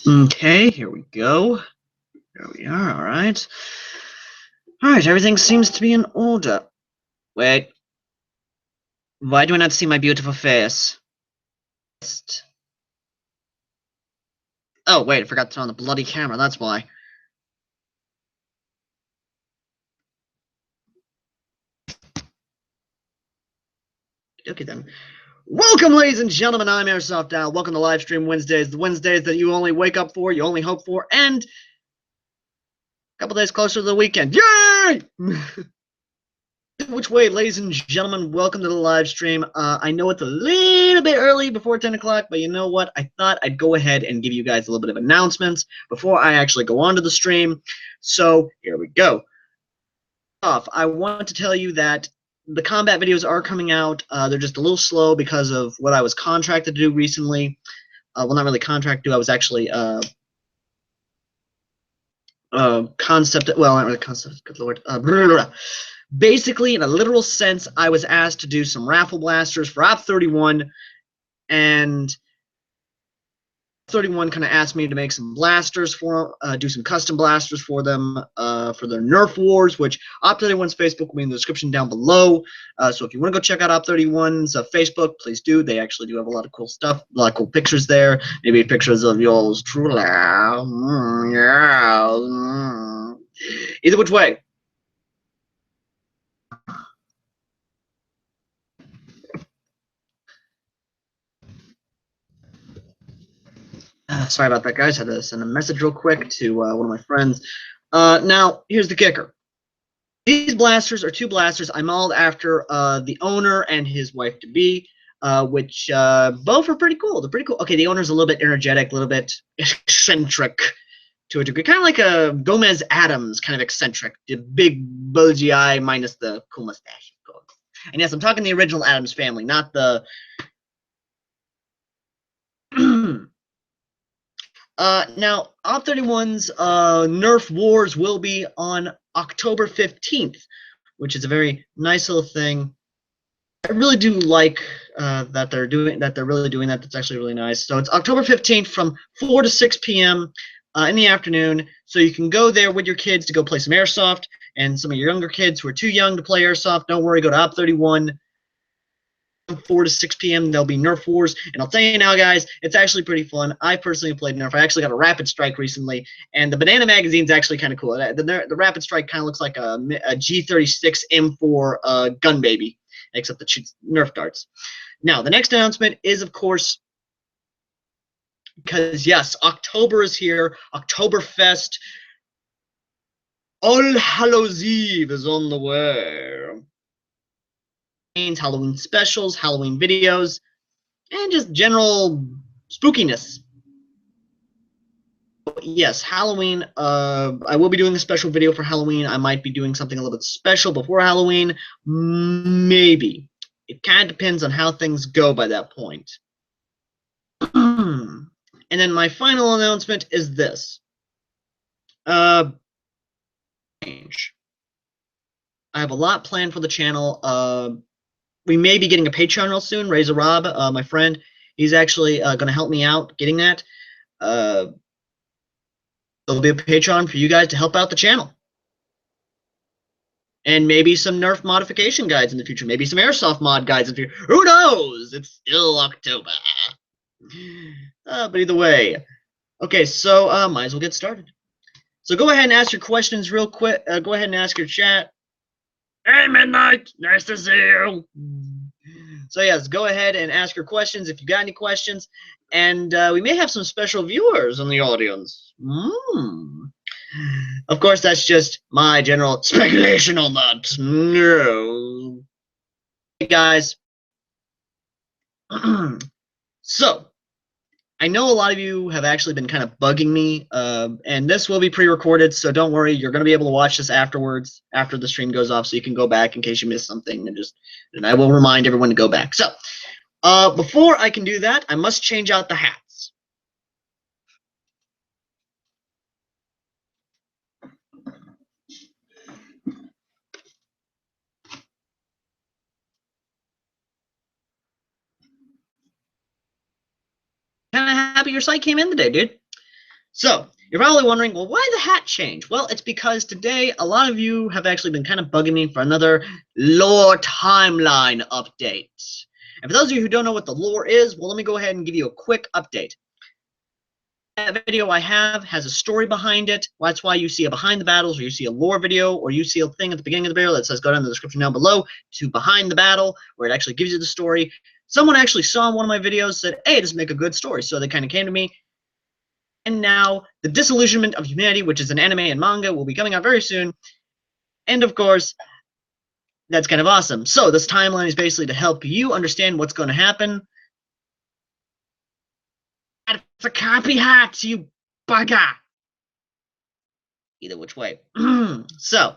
Okay, here we go. There we are, alright. Alright, everything seems to be in order. Wait. Why do I not see my beautiful face? Oh, wait, I forgot to turn on the bloody camera, that's why. Okay then. Welcome, ladies and gentlemen, I'm Airsoft Al. Welcome to Livestream Wednesdays, the Wednesdays that you only wake up for, you only hope for, and a couple days closer to the weekend. Yay! Which way, ladies and gentlemen, welcome to the live stream. I know it's a little bit early before 10 o'clock, but you know what? I thought I'd go ahead and give you guys a little bit of announcements before I actually go on to the stream. So here we go. I want to tell you that the combat videos are coming out. They're just a little slow because of what I was contracted to do recently. Well, not really contracted to do. I was actually not really concept, good lord. Basically, in a literal sense, I was asked to do some raffle blasters for Op31, and 31 kind of asked me to make some blasters for do some custom blasters for them for their Nerf Wars, which Op31's Facebook will be in the description down below. So if you want to go check out Op31's Facebook, please do. They actually do have a lot of cool stuff, a lot of cool pictures there. Maybe pictures of yours truly. Either which way. Sorry about that, guys. Had to send a message real quick to one of my friends. Now, here's the kicker. These blasters are two blasters I modeled after the owner and his wife-to-be, which both are pretty cool. They're pretty cool. Okay, the owner's a little bit energetic, a little bit eccentric to a degree. Kind of like a Gomez Adams kind of eccentric. The big bulgy eye minus the cool mustache. And yes, I'm talking the original Adams family, not the... Now, Op31's Nerf Wars will be on October 15th, which is a very nice little thing. I really do like that they're really doing that. That's actually really nice. So it's October 15th from 4 to 6 p.m. In the afternoon. So you can go there with your kids to go play some airsoft, and some of your younger kids who are too young to play airsoft, don't worry, go to Op31. 4 to 6 p.m. There'll be Nerf Wars, and I'll tell you now, guys, it's actually pretty fun. I personally played Nerf. I actually got a Rapid Strike recently, and the Banana Magazine's actually kind of cool. The Rapid Strike kind of looks like a G36 M4 gun baby, except it shoots Nerf darts. Now, the next announcement is, of course, because yes, October is here. Oktoberfest. All Hallows Eve is on the way. Halloween specials, Halloween videos, and just general spookiness. Yes, Halloween. I will be doing a special video for Halloween. I might be doing something a little bit special before Halloween. Maybe. It kind of depends on how things go by that point. And then my final announcement is this. Change. I have a lot planned for the channel. We may be getting a Patreon real soon. Razor Rob, my friend, he's actually going to help me out getting that. There'll be a Patreon for you guys to help out the channel. And maybe some Nerf modification guides in the future. Maybe some Airsoft mod guides in the future. Who knows? It's still October. But either way. Okay, so might as well get started. So go ahead and ask your questions real quick. Go ahead and ask your chat. Hey, Midnight! Nice to see you! So yes, go ahead and ask your questions if you got any questions. And we may have some special viewers in the audience. Of course, that's just my general speculation on that. No. Hey, guys. So, I know a lot of you have actually been kind of bugging me, and this will be pre-recorded, so don't worry. You're going to be able to watch this afterwards, after the stream goes off, so you can go back in case you missed something, and I will remind everyone to go back. So, before I can do that, I must change out the hats. Kind of happy your site came in today, dude. So, you're probably wondering, well, why the hat change? Well, it's because today a lot of you have actually been kind of bugging me for another lore timeline update. And for those of you who don't know what the lore is, well, let me go ahead and give you a quick update. That video I have has a story behind it. Well, that's why you see a behind the battles, or you see a lore video, or you see a thing at the beginning of the video that says go down in the description down below to behind the battle, where it actually gives you the story. Someone actually saw one of my videos, said, hey, this make a good story. So they kind of came to me. And now, The Disillusionment of Humanity, which is an anime and manga, will be coming out very soon. And of course, that's kind of awesome. So this timeline is basically to help you understand what's going to happen. It's a copy hat, you bugger! Either which way. So,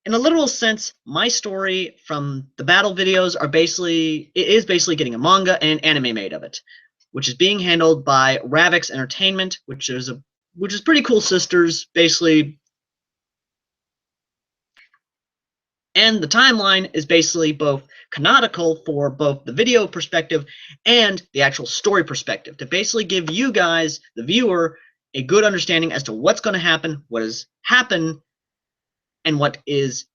in a literal sense, my story from the battle videos is basically getting a manga and an anime made of it, which is being handled by Ravix Entertainment, which is pretty cool sisters, basically. And the timeline is basically both canonical for both the video perspective and the actual story perspective, to basically give you guys, the viewer, a good understanding as to what's going to happen, what has happened, and what is,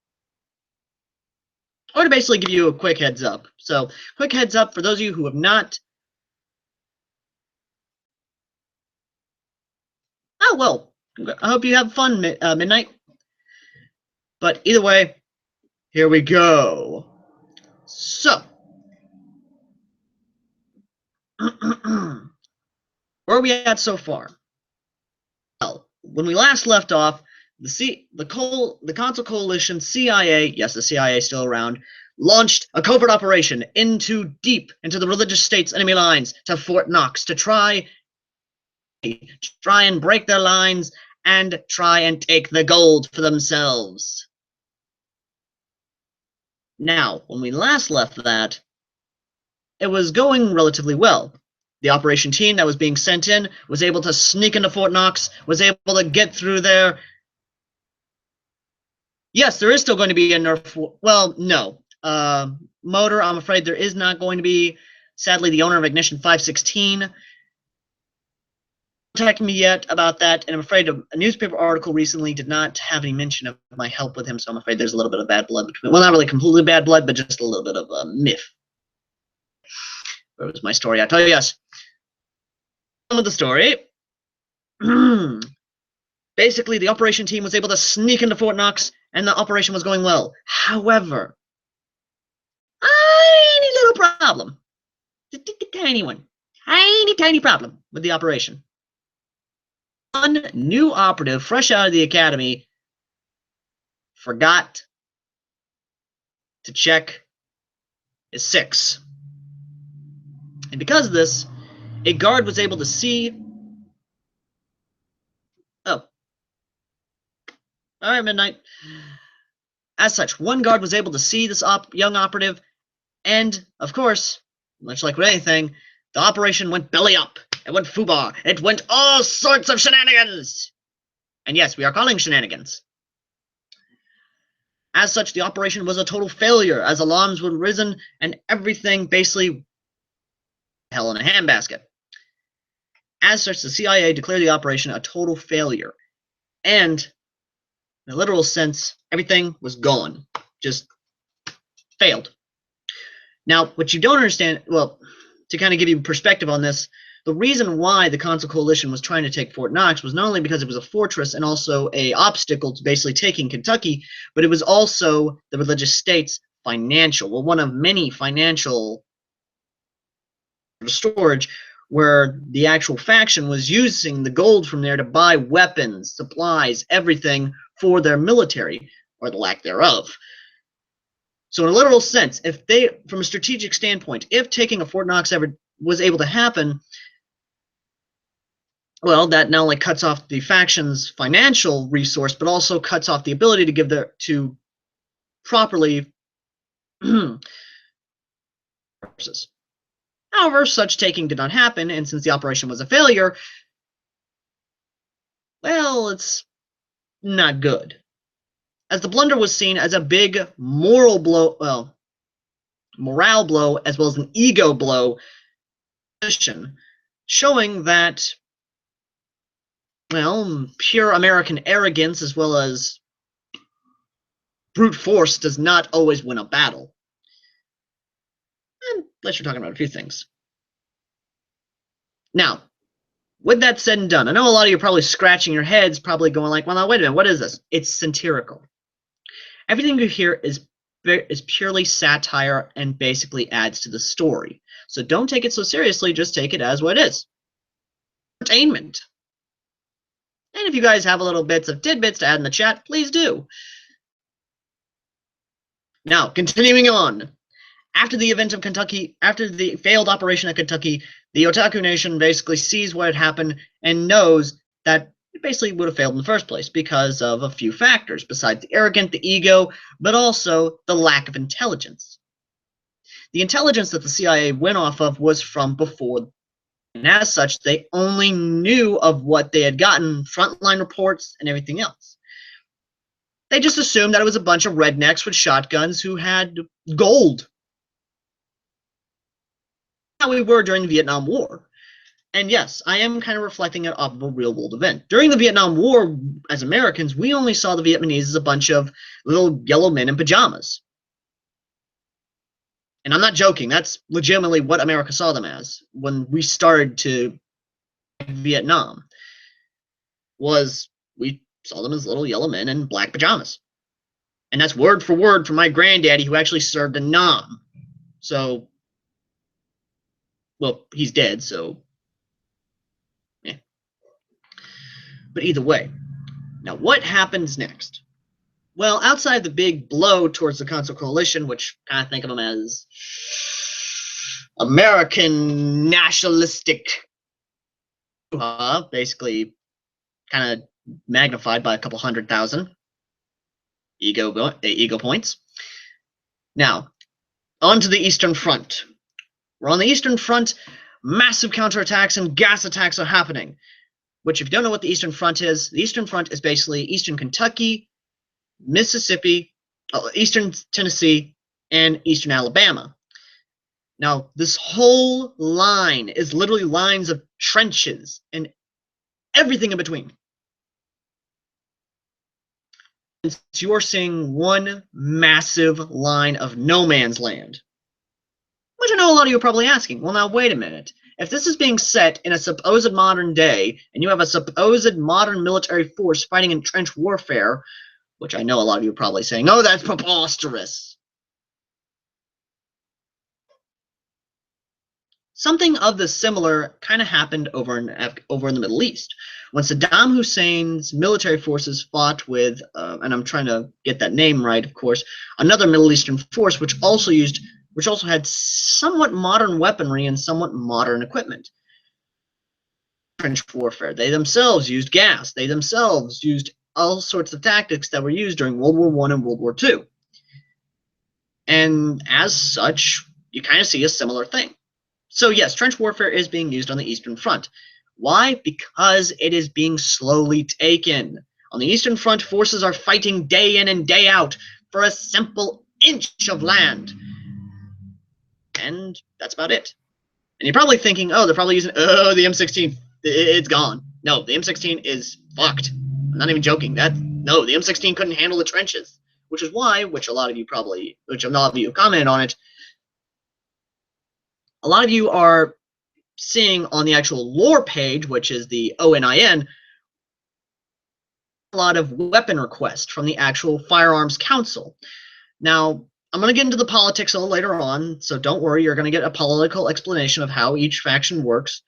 or to basically give you a quick heads up. So, quick heads up for those of you who have not. Oh, well, I hope you have fun, Midnight. But either way, here we go. So, where are we at so far? Well, when we last left off, the Console Coalition, CIA, yes, the CIA is still around, launched a covert operation deep into the religious state's enemy lines to Fort Knox to try and break their lines and try and take the gold for themselves. Now, when we last left that, it was going relatively well. The operation team that was being sent in was able to sneak into Fort Knox, was able to get through there. Yes, there is still going to be a nerf. Well, no. Motor, I'm afraid there is not going to be. Sadly, the owner of Ignition 516 contacted me yet about that, and I'm afraid a newspaper article recently did not have any mention of my help with him, so I'm afraid there's a little bit of bad blood between. Well, not really completely bad blood, but just a little bit of a myth. Where was my story? I tell you, yes. Some of the story. Basically, the operation team was able to sneak into Fort Knox, and the operation was going well. However, tiny little problem. Tiny one. Tiny problem with the operation. One new operative, fresh out of the academy, forgot to check his 6. And because of this, a guard was able to see. Oh. Alright, Midnight. As such, one guard was able to see this young operative, and, of course, much like with anything, the operation went belly up. It went foobar. It went all sorts of shenanigans. And yes, we are calling shenanigans. As such, the operation was a total failure, as alarms were risen, and everything basically hell in a handbasket. As such, the CIA declared the operation a total failure. And, in a literal sense, everything was gone. Just failed. Now, what you don't understand, well, to kind of give you perspective on this, the reason why the Console Coalition was trying to take Fort Knox was not only because it was a fortress and also an obstacle to basically taking Kentucky, but it was also the religious state's financial, well, one of many financial storage, where the actual faction was using the gold from there to buy weapons, supplies, everything for their military, or the lack thereof. So in a literal sense, if they, from a strategic standpoint, if taking a Fort Knox ever was able to happen, well, that not only cuts off the faction's financial resource, but also cuts off the ability to give to properly purposes. However, such taking did not happen, and since the operation was a failure, well, it's not good. As the blunder was seen as a big moral blow, well, morale blow, as well as an ego blow, showing that well, pure American arrogance as well as brute force does not always win a battle. Unless you're talking about a few things. Now, with that said and done, I know a lot of you are probably scratching your heads, probably going like, well, now, wait a minute, what is this? It's satirical. Everything you hear is purely satire and basically adds to the story. So don't take it so seriously, just take it as what it is. Entertainment. And if you guys have a little bits of tidbits to add in the chat, please do. Now, continuing on. After the event of Kentucky, after the failed operation at Kentucky, the Otaku Nation basically sees what had happened and knows that it basically would have failed in the first place because of a few factors, besides the arrogance, the ego, but also the lack of intelligence. The intelligence that the CIA went off of was from before, and as such, they only knew of what they had gotten, frontline reports and everything else. They just assumed that it was a bunch of rednecks with shotguns who had gold. How we were during the Vietnam War. And yes, I am kind of reflecting it off of a real-world event. During the Vietnam War, as Americans, we only saw the Vietnamese as a bunch of little yellow men in pajamas. And I'm not joking. That's legitimately what America saw them as when we started to Vietnam. Was we saw them as little yellow men in black pajamas. And that's word for word from my granddaddy who actually served in Nam. So, well, he's dead, so yeah. But either way. Now, what happens next? Well, outside the big blow towards the Council Coalition, which kind of think of them as American nationalistic, basically kind of magnified by a couple 100,000 ego points. Now, on to the Eastern Front. We're on the Eastern Front. Massive counterattacks and gas attacks are happening. Which, if you don't know what the Eastern Front is, the Eastern Front is basically Eastern Kentucky, Mississippi, Eastern Tennessee, and Eastern Alabama. Now, this whole line is literally lines of trenches and everything in between. And you're seeing one massive line of no man's land. Which I know a lot of you are probably asking, well, now, wait a minute. If this is being set in a supposed modern day, and you have a supposed modern military force fighting in trench warfare, which I know a lot of you are probably saying, oh, that's preposterous. Something of the similar kind of happened over in the Middle East. When Saddam Hussein's military forces fought with, and I'm trying to get that name right, of course, another Middle Eastern force, which also had somewhat modern weaponry and somewhat modern equipment. Trench warfare. They themselves used gas. They themselves used all sorts of tactics that were used during World War I and World War II. And as such, you kind of see a similar thing. So yes, trench warfare is being used on the Eastern Front. Why? Because it is being slowly taken. On the Eastern Front, forces are fighting day in and day out for a simple inch of land. And that's about it. And you're probably thinking, oh, they're probably using, the M16. It's gone. No, the M16 is fucked. I'm not even joking. No, the M16 couldn't handle the trenches. Which is why, which a lot of you commented on it, a lot of you are seeing on the actual lore page, which is the ONIN, a lot of weapon requests from the actual Firearms Council. Now, I'm going to get into the politics a little later on, so don't worry, you're going to get a political explanation of how each faction works.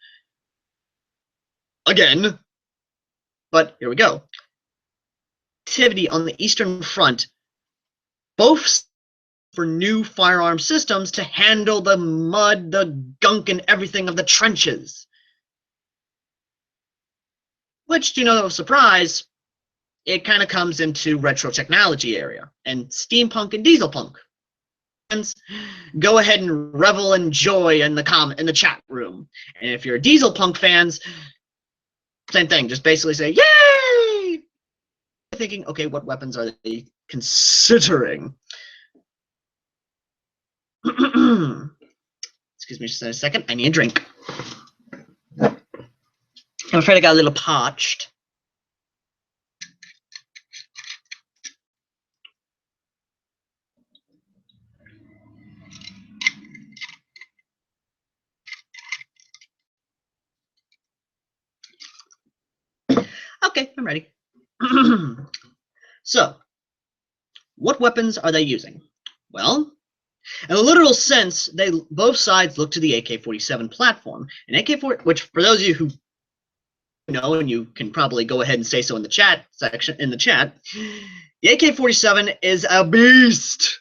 Again. But here we go. Activity on the Eastern Front, both for new firearm systems to handle the mud, the gunk, and everything of the trenches. Which, to no surprise, it kind of comes into retro technology area and steampunk and dieselpunk. Go ahead and revel and joy in the chat room. And if you're dieselpunk fans, same thing. Just basically say, yay! Thinking, okay, what weapons are they considering? Excuse me just a second. I need a drink. I'm afraid I got a little parched. Okay, I'm ready. So, what weapons are they using? Well, in a literal sense, both sides look to the AK-47 platform. And AK-40, which for those of you who know, and you can probably go ahead and say so in the chat section, the AK-47 is a beast.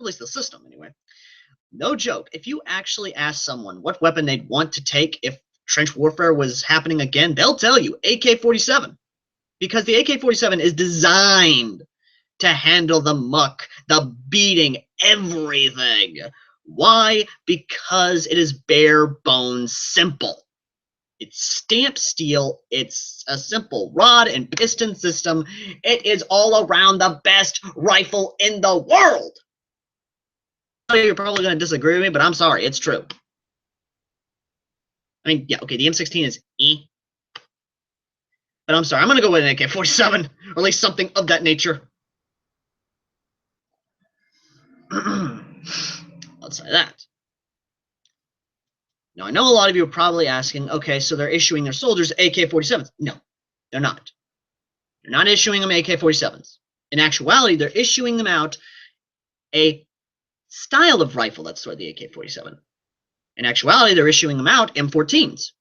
At least the system, anyway. No joke. If you actually ask someone what weapon they'd want to take if trench warfare was happening again, they'll tell you AK-47. Because the AK-47 is designed to handle the muck, the beating, everything. Why? Because it is bare bones simple. It's stamped steel. It's a simple rod and piston system. It is all around the best rifle in the world. You're probably going to disagree with me, but I'm sorry. It's true. I mean, yeah, okay, the M16 is but I'm sorry. I'm going to go with an AK-47, or at least something of that nature. Let's say that. Now, I know a lot of you are probably asking, okay, so they're issuing their soldiers AK-47s. No, they're not. They're not issuing them AK-47s. In actuality, they're issuing them out a style of rifle that's sort of the AK-47. In actuality, they're issuing them out M14s.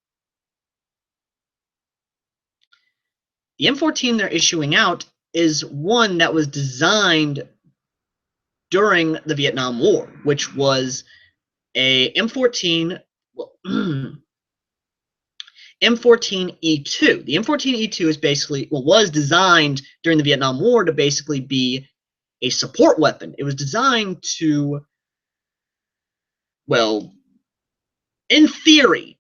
The M14 they're issuing out is one that was designed during the Vietnam War, which was a M14, well, M14E2. The M14E2 is basically, well, was designed during the Vietnam War to basically be a support weapon. It was designed to, well, in theory,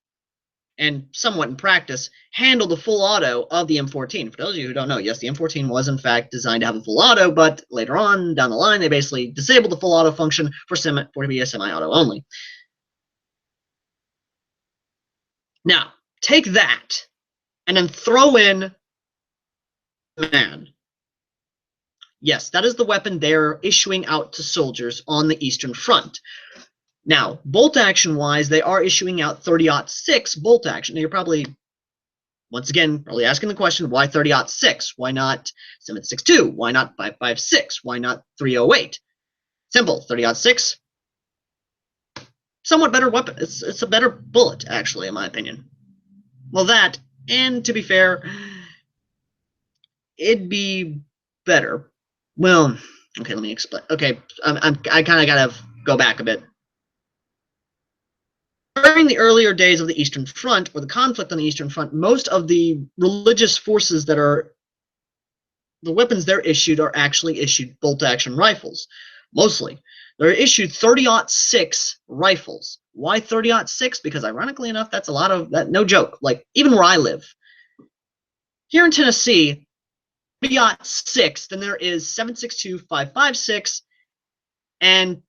and somewhat in practice, handle the full auto of the M14. For those of you who don't know, yes, the M14 was in fact designed to have a full auto, but later on down the line, they basically disabled the full auto function for to be a semi-auto only. Now, take that and then throw in man. Yes, that is the weapon they're issuing out to soldiers on the Eastern Front. Now, bolt action wise, they are issuing out 30-06 bolt action. Now, you're probably, once again, probably asking the question, why 30-06? Why not 7.62? Why not 5.56? Why not 308? Simple, 30-06. Somewhat better weapon. It's a better bullet, actually, in my opinion. Well, that, and to be fair, it'd be better. Well, okay, let me explain. Okay, I kind of gotta go back a bit. During the earlier days of the Eastern Front, or the conflict on the Eastern Front, most of the religious forces that are the weapons they're issued are actually issued bolt-action rifles. Mostly. They're issued 30-06 rifles. Why 30-06? Because ironically enough, that's a lot of, that, no joke, like even where I live. Here in Tennessee, 30-06, then there is 7.62, 5.56, and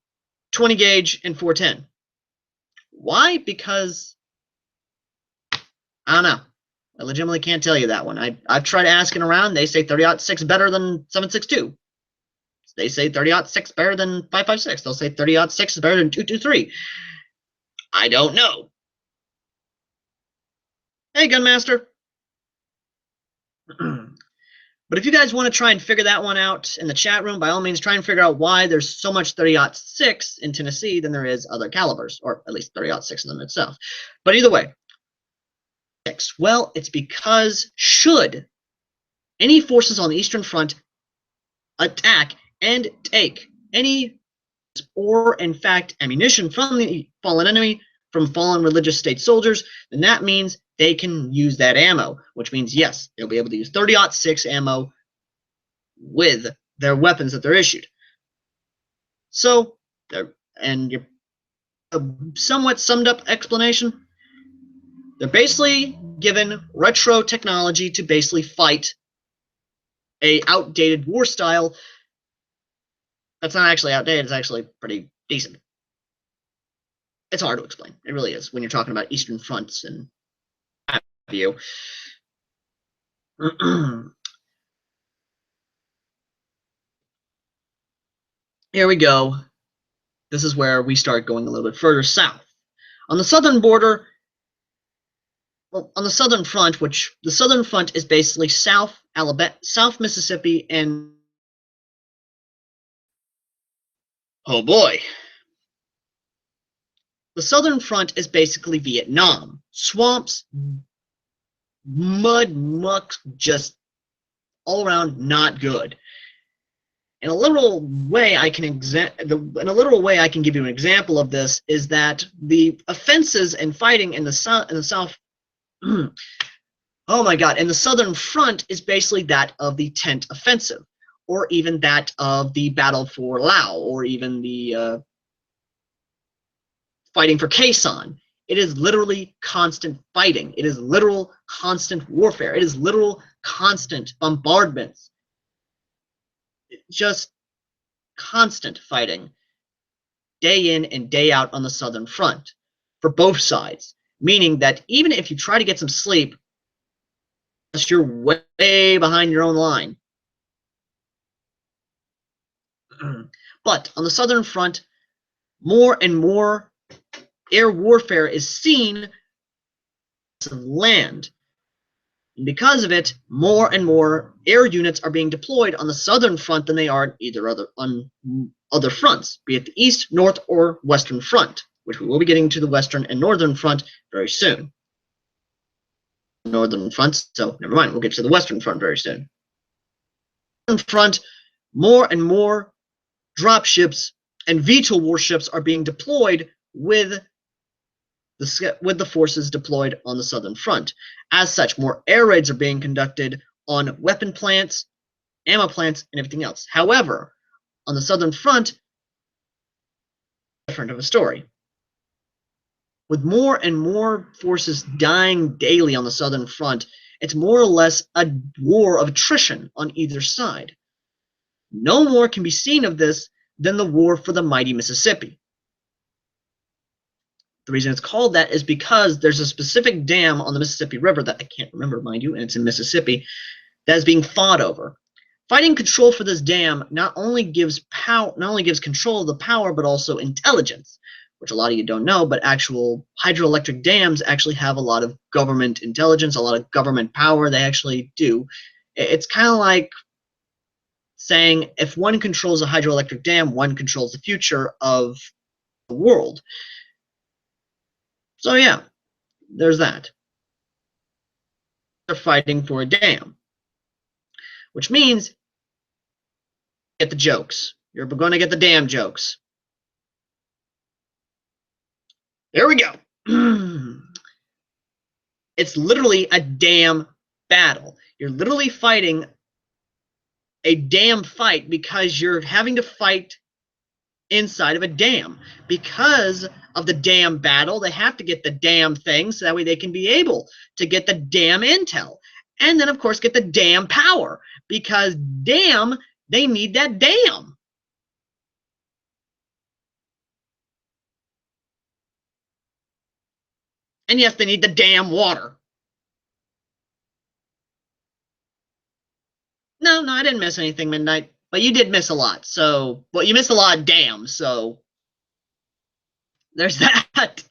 20 gauge and 410. Why? Because I don't know. I legitimately can't tell you that one. I've tried asking around. They say 30-06 better than 7.62. They say 30-06 better than 5.56. They'll say 30-06 is better than 2.23. I don't know. Hey, Gunmaster. But if you guys want to try and figure that one out in the chat room, by all means, try and figure out why there's so much 30-06 in Tennessee than there is other calibers, or at least 30-06 in them itself. But either way, well, it's because should any forces on the Eastern Front attack and take any, or in fact ammunition from the fallen enemy, from fallen religious state soldiers, then that means they can use that ammo, which means, yes, they'll be able to use 30-06 ammo with their weapons that they're issued. So, and your somewhat summed up explanation, they're basically given retro technology to basically fight a outdated war style that's not actually outdated, it's actually pretty decent. It's hard to explain. It really is when you're talking about Eastern fronts and have you. Here we go. This is where we start going a little bit further south. On the southern border, well, on the southern front, which the southern front is basically South Alabama, South Mississippi, and oh boy, the southern front is basically Vietnam. Swamps, mud, muck, just all around not good. In a literal way, I can give you an example of this is that the offenses and fighting in the South, oh my God, and the Southern Front is basically that of the Tent Offensive, or even that of the Battle for Lao, or even the fighting for Khe Sanh. It is literally constant fighting. It is literal constant warfare. It is literal constant bombardments. Just constant fighting, day in and day out on the Southern Front, for both sides. Meaning that even if you try to get some sleep, you're way behind your own line. But on the Southern Front, more and more air warfare is seen as land. And because of it, more and more air units are being deployed on the Southern Front than they are on other fronts, be it the East, North, or Western Front, which we will be getting to the Western and Northern Front very soon. Northern Front, so never mind, we'll get to the Western Front very soon. Western Front, more and more dropships and VTOL warships are being deployed with the forces deployed on the Southern Front. As such, more air raids are being conducted on weapon plants, ammo plants, and everything else. However, on the Southern Front, different of a story. With more and more forces dying daily on the Southern Front, it's more or less a war of attrition on either side. No more can be seen of this than the war for the mighty Mississippi. The reason it's called that is because there's a specific dam on the Mississippi River that I can't remember, mind you, and it's in Mississippi, that is being fought over. Fighting control for this dam not only gives control of the power, but also intelligence, which a lot of you don't know, but actual hydroelectric dams actually have a lot of government intelligence, a lot of government power. They actually do. It's kind of like saying if one controls a hydroelectric dam, one controls the future of the world. So yeah, there's that. They're fighting for a dam, which means get the jokes. You're going to get the damn jokes. There we go. It's literally a damn battle. You're literally fighting a damn fight because you're having to fight inside of a dam. Because of the damn battle, they have to get the damn thing so that way they can be able to get the damn intel. And then, of course, get the damn power. Because damn, they need that damn. And yes, they need the damn water. No, I didn't miss anything, Midnight. But you did miss a lot. So, well, you missed a lot of damn, so there's that.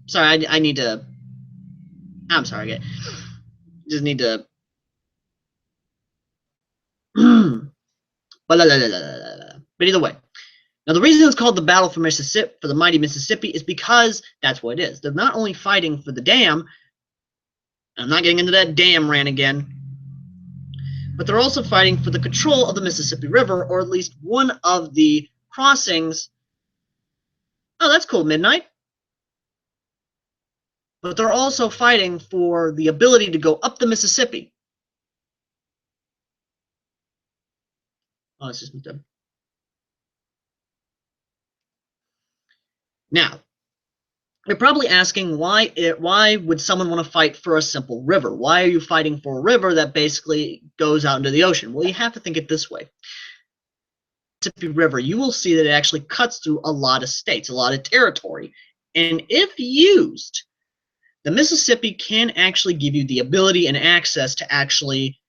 Sorry, I need to. I'm sorry, I just need to. But either way, now the reason it's called the Battle for Mississippi, for the mighty Mississippi, is because that's what it is. They're not only fighting for the dam. I'm not getting into that dam rant again. But they're also fighting for the control of the Mississippi River, or at least one of the crossings. Oh, that's cool, Midnight. But they're also fighting for the ability to go up the Mississippi. Oh, it's just them. Now, you're probably asking why would someone want to fight for a simple river? Why are you fighting for a river that basically goes out into the ocean? Well, you have to think it this way. Mississippi River, you will see that it actually cuts through a lot of states, a lot of territory. And if used the Mississippi can actually give you the ability and access to actually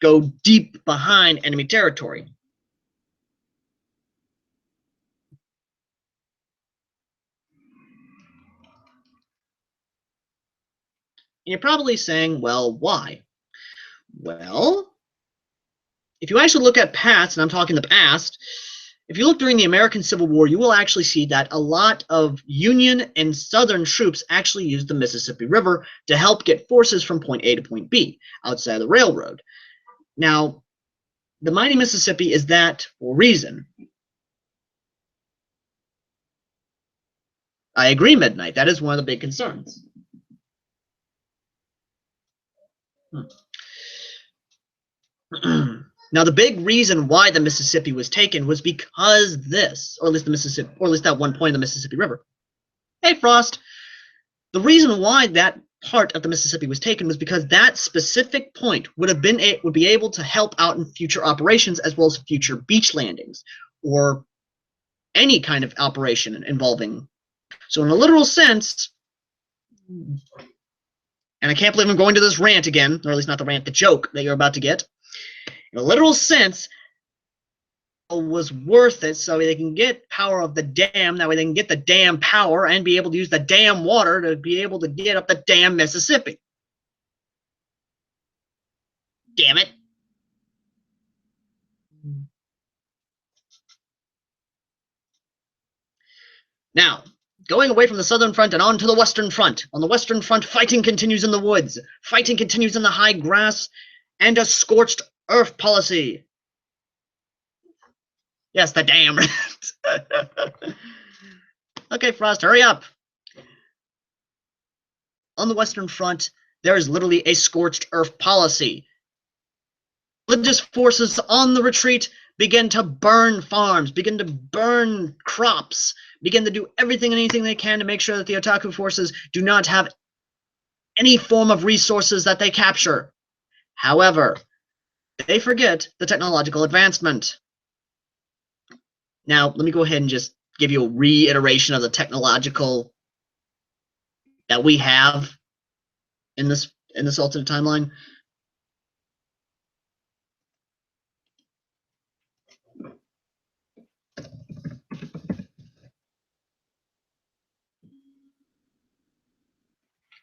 go deep behind enemy territory. And you're probably saying, well, why? Well, if you actually look at past, and I'm talking the past, if you look during the American Civil War, you will actually see that a lot of Union and Southern troops actually used the Mississippi River to help get forces from point A to point B outside of the railroad. Now, the mighty Mississippi is that for a reason. I agree, Midnight. That is one of the big concerns. Now, the big reason why the Mississippi was taken was because this, or at least the Mississippi, or at least that one point in the Mississippi River. Hey, Frost. The reason why that part of the Mississippi was taken was because that specific point would be able to help out in future operations as well as future beach landings or any kind of operation involving. So in a literal sense, and I can't believe I'm going to this rant again, or at least not the rant, the joke that you're about to get. In a literal sense, it was worth it so they can get power of the dam. That way they can get the dam power and be able to use the dam water to be able to get up the damn Mississippi. Damn it. Now, going away from the Southern Front and on to the Western Front. On the Western Front, fighting continues in the woods. Fighting continues in the high grass and a scorched earth policy. Yes, the dam. Okay, Frost, hurry up. On the Western Front, there is literally a scorched earth policy. Religious forces on the retreat begin to burn farms, begin to burn crops, begin to do everything and anything they can to make sure that the Otaku forces do not have any form of resources that they capture. However, they forget the technological advancement. Now, let me go ahead and just give you a reiteration of the technological that we have in this alternate timeline.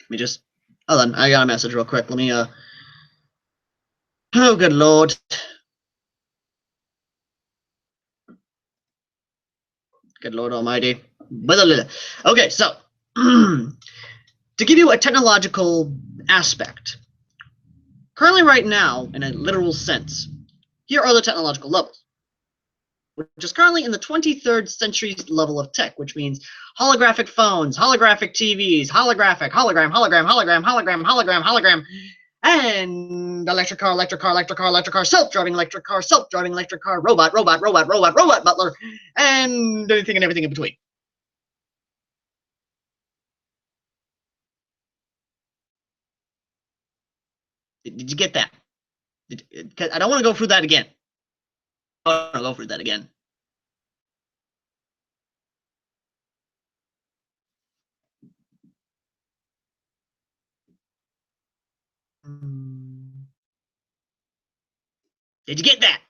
Let me just hold on. I got a message real quick. Let me oh, good Lord. Good Lord Almighty. Okay, so to give you a technological aspect, currently right now, in a literal sense, here are the technological levels, which is currently in the 23rd century level of tech, which means holographic phones, holographic TVs, hologram, and electric car, self-driving electric car, robot, butler, and anything and everything in between. Did you get that? I don't want to go through that again. I don't want to go through that again. Did you get that?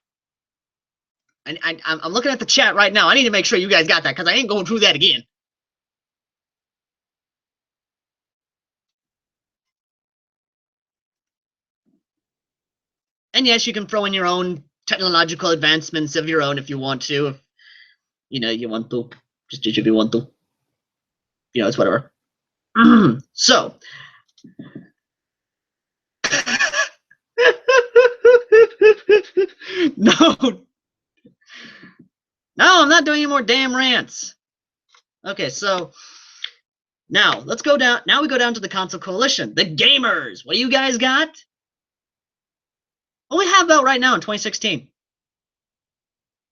And I'm looking at the chat right now. I need to make sure you guys got that because I ain't going through that again. And yes, you can throw in your own technological advancements of your own if you want to. If you want to. Just if you want to. It's whatever. So. No, I'm not doing any more damn rants. Okay, so now let's go down. Now we go down to the console coalition, the gamers. What do you guys got? What we have about right now in 2016.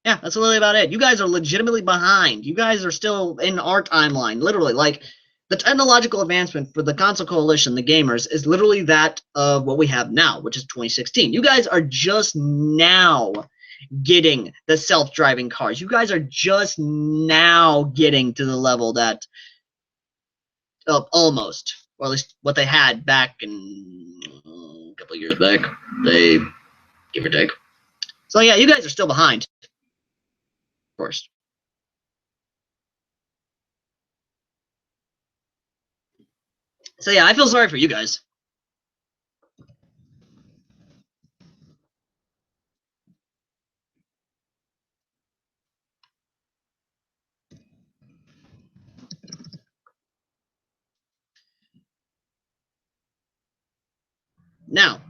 Yeah, that's literally about it. You guys are legitimately behind. You guys are still in our timeline, literally. Like, the technological advancement for the console coalition, the gamers, is literally that of what we have now, which is 2016. You guys are just now getting the self-driving cars. You guys are just now getting to the level that almost or at least what they had back in a couple of years back. They give or take. So yeah, you guys are still behind, of course. So yeah, I feel sorry for you guys. Now,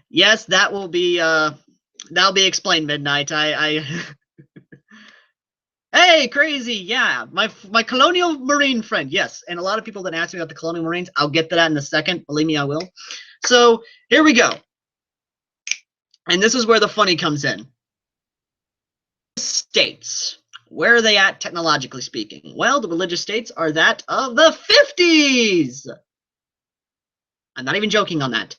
yes, that'll be explained, Midnight. I Hey, crazy, yeah, my colonial marine friend, yes, and a lot of people that ask me about the colonial marines, I'll get to that in a second. Believe me, I will. So here we go, and this is where the funny comes in. States, where are they at technologically speaking? Well, the religious states are that of the 50s. I'm not even joking on that.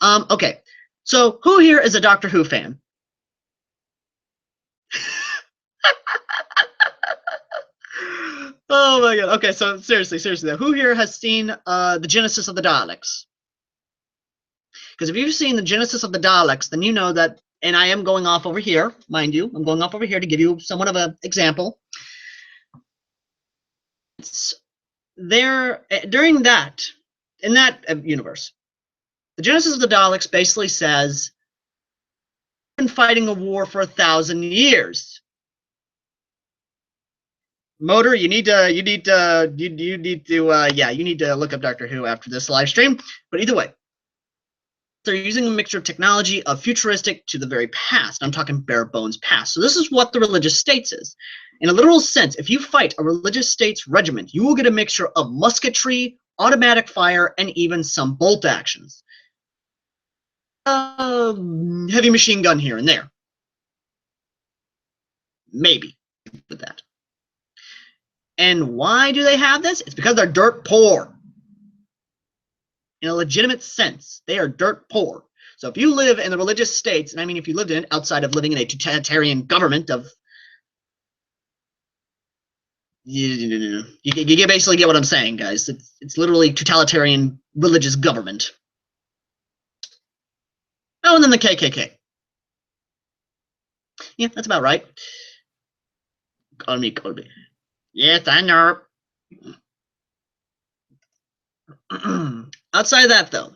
Okay, so who here is a Doctor Who fan? Oh my god. Okay, so seriously, though, who here has seen the Genesis of the Daleks? Because if you've seen the Genesis of the Daleks, then you know that, and I am going off over here, mind you, I'm going off over here to give you somewhat of an example. It's there during that, in that universe, the Genesis of the Daleks basically says, "We've been fighting a war for 1,000 years." Motor, you need to look up Doctor Who after this live stream. But either way, they're using a mixture of technology of futuristic to the very past. I'm talking bare bones past. So this is what the religious states is. In a literal sense, if you fight a religious states regiment, you will get a mixture of musketry, automatic fire, and even some bolt actions. Heavy machine gun here and there. Maybe with that. And why do they have this? It's because they're dirt poor. In a legitimate sense, they are dirt poor. So if you live in the religious states, and I mean if you lived in it outside of living in a totalitarian government of... You basically get what I'm saying, guys. It's literally totalitarian religious government. Oh, and then the KKK. Yeah, that's about right. Call me. Yes, I know. Outside of that, though,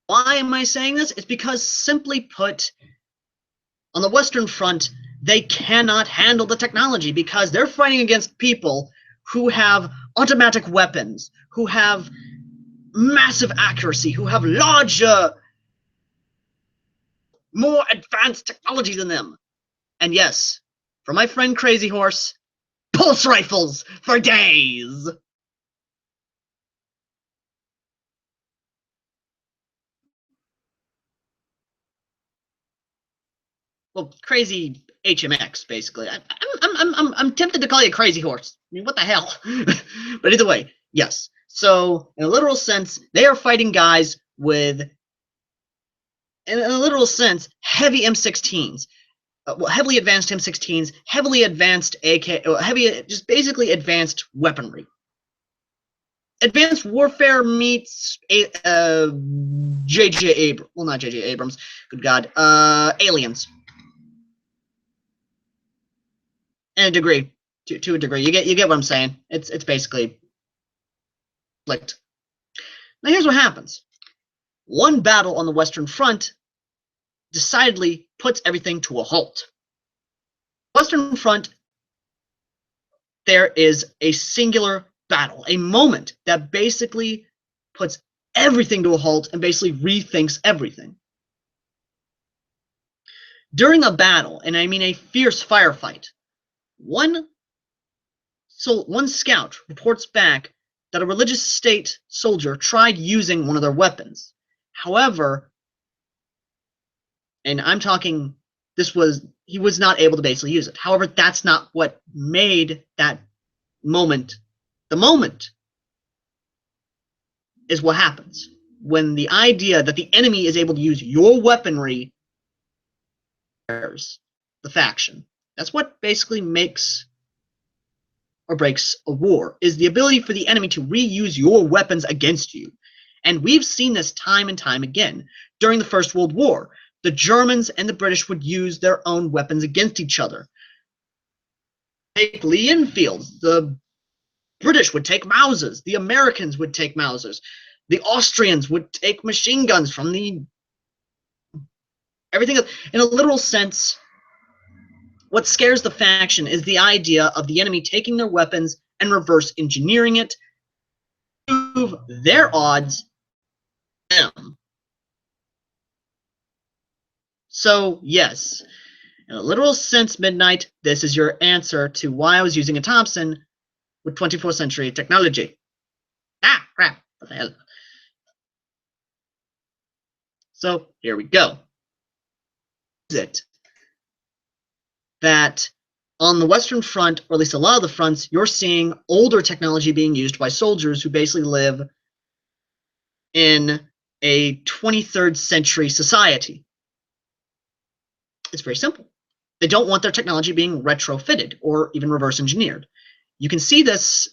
why am I saying this? It's because, simply put, on the Western Front, they cannot handle the technology because they're fighting against people who have automatic weapons, who have massive accuracy, who have larger, more advanced technology than them. And yes, for my friend Crazy Horse, pulse rifles for days. Well, Crazy HMX, basically. I'm tempted to call you Crazy Horse. I mean, what the hell? But either way, yes. So, in a literal sense, they are fighting guys with, in a literal sense, heavy M16s. Heavily advanced M16s, heavily advanced just basically advanced weaponry. Advanced warfare meets J.J. Abrams. Well, not J.J. Abrams. Good God. Aliens. In a degree. To a degree. You get what I'm saying. It's basically flicked. Now here's what happens. One battle on the Western Front decidedly puts everything to a halt. Western Front, there is a singular battle, a moment that basically puts everything to a halt and basically rethinks everything. During a battle, and I mean a fierce firefight, one scout reports back that a religious state soldier tried using one of their weapons. However, and I'm talking, he was not able to basically use it. However, that's not what made that moment the moment. Is what happens when the idea that the enemy is able to use your weaponry. The the faction. That's what basically makes or breaks a war, is the ability for the enemy to reuse your weapons against you. And we've seen this time and time again. During the First World War, the Germans and the British would use their own weapons against each other. Take Lee Enfields. The British would take Mausers. The Americans would take Mausers. The Austrians would take machine guns from the everything. In a literal sense, what scares the faction is the idea of the enemy taking their weapons and reverse engineering it to prove their odds them. So, yes, in a literal sense, Midnight, this is your answer to why I was using a Thompson with 24th century technology. Ah, crap. What the hell? So, here we go. Is it that on the Western Front, or at least a lot of the fronts, you're seeing older technology being used by soldiers who basically live in a 23rd century society? It's very simple. They don't want their technology being retrofitted or even reverse engineered. You can see this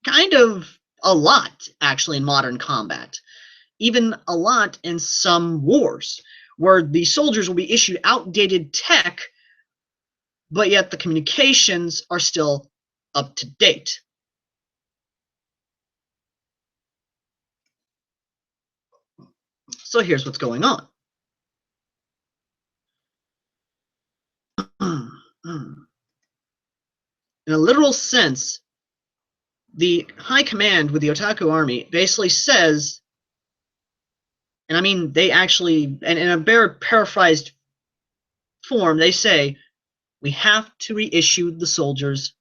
kind of a lot, actually, in modern combat. Even a lot in some wars, where the soldiers will be issued outdated tech, but yet the communications are still up to date. So here's what's going on. In a literal sense, the high command with the Otaku army basically says, and I mean they actually, and in a bare paraphrased form, they say, we have to reissue the soldiers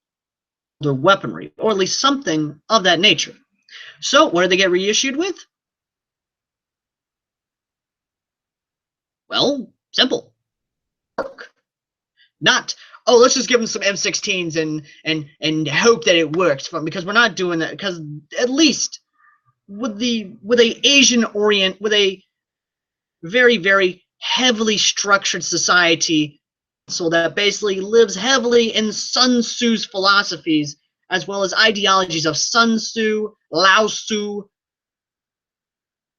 their weaponry, or at least something of that nature. So what do they get reissued with? Well, simple. Work. Not, oh, let's just give them some M16s and hope that it works, because we're not doing that, because at least with a Asian Orient, with a very, very heavily structured society, so that basically lives heavily in Sun Tzu's philosophies, as well as ideologies of Sun Tzu, Lao Tzu,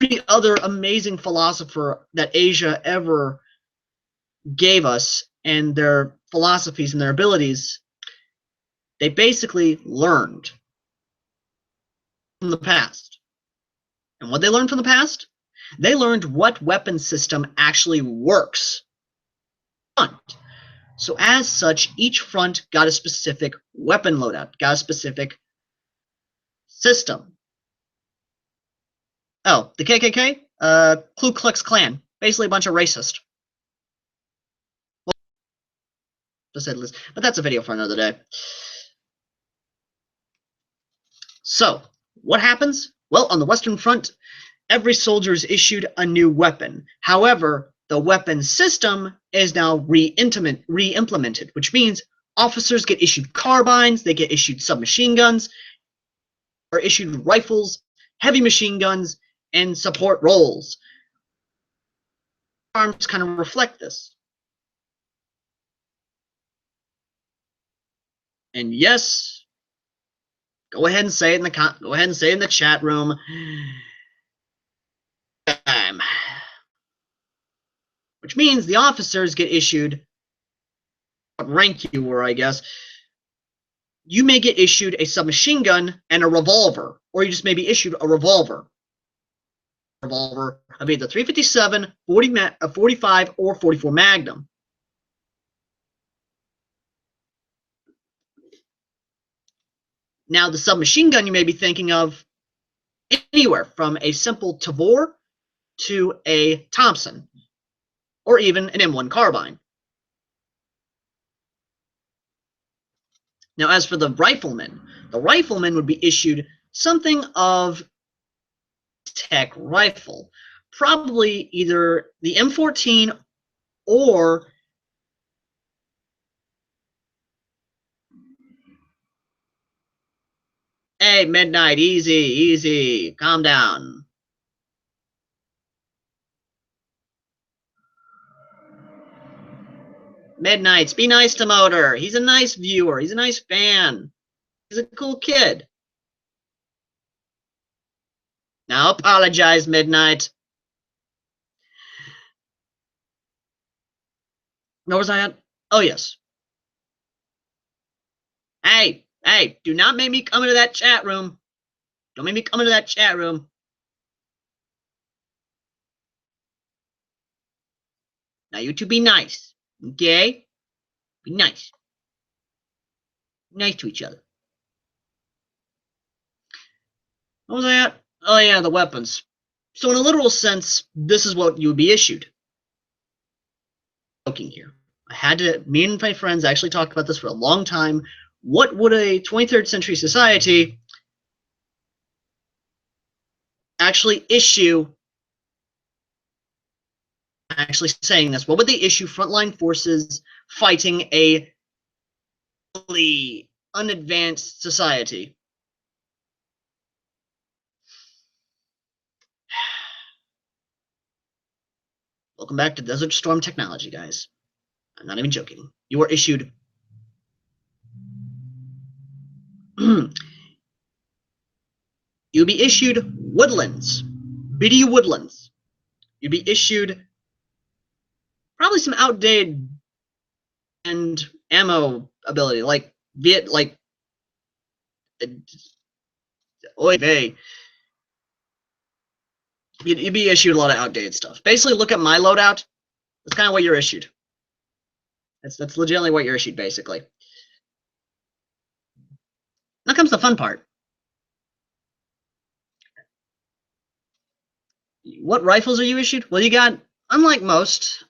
every other amazing philosopher that Asia ever gave us, and their philosophies and their abilities, they basically learned from the past. And what they learned from the past? They learned what weapon system actually works. So as such, each front got a specific weapon loadout, got a specific system. Oh, the KKK? Ku Klux Klan. Basically a bunch of racist. Well, just said list, but that's a video for another day. So, what happens? Well, on the Western Front, every soldier is issued a new weapon. However, the weapon system is now re-implemented, which means officers get issued carbines, they get issued submachine guns, are issued rifles, heavy machine guns, and support roles. Arms kind of reflect this. And yes, go ahead and say it in the chat room. Which means the officers get issued what rank you were, I guess. You may get issued a submachine gun and a revolver, or you just may be issued a revolver. Revolver of either 357, 45, or 44 Magnum. Now, the submachine gun you may be thinking of anywhere from a simple Tavor to a Thompson, or even an M1 carbine. Now, as for the rifleman would be issued something of tech rifle, probably either the M14 or hey, Midnight, easy, calm down. Midnights, be nice to Motor. He's a nice viewer. He's a nice fan. He's a cool kid. Now apologize, Midnight. Where was I at? Oh, yes. Hey, do not make me come into that chat room. Don't make me come into that chat room. Now you two be nice, okay? Be nice. Nice to each other. What was I at? Oh yeah, the weapons. So in a literal sense, this is what you would be issued. Joking here. Me and my friends actually talked about this for a long time. What would a 23rd century society actually issue? Actually saying this, what would they issue frontline forces fighting a unadvanced society? Welcome back to Desert Storm technology, guys. I'm not even joking. You are issued you'll be issued woodlands, BDU woodlands. You'll be issued probably some outdated and ammo ability, like oy vey. You'd be issued a lot of outdated stuff. Basically, look at my loadout. That's kind of what you're issued. That's legitimately what you're issued, basically. Now comes the fun part. What rifles are you issued? Well, you got, unlike most,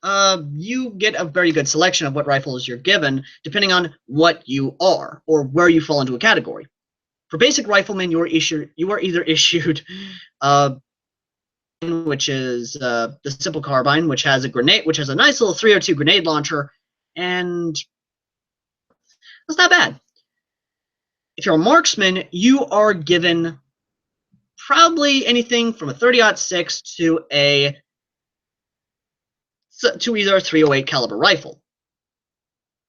you get a very good selection of what rifles you're given, depending on what you are or where you fall into a category. For basic riflemen, you are either issued which is the simple carbine, which has a nice little 302 grenade launcher, and that's not bad. If you're a marksman, you are given probably anything from a 30-06 to either a 308 caliber rifle.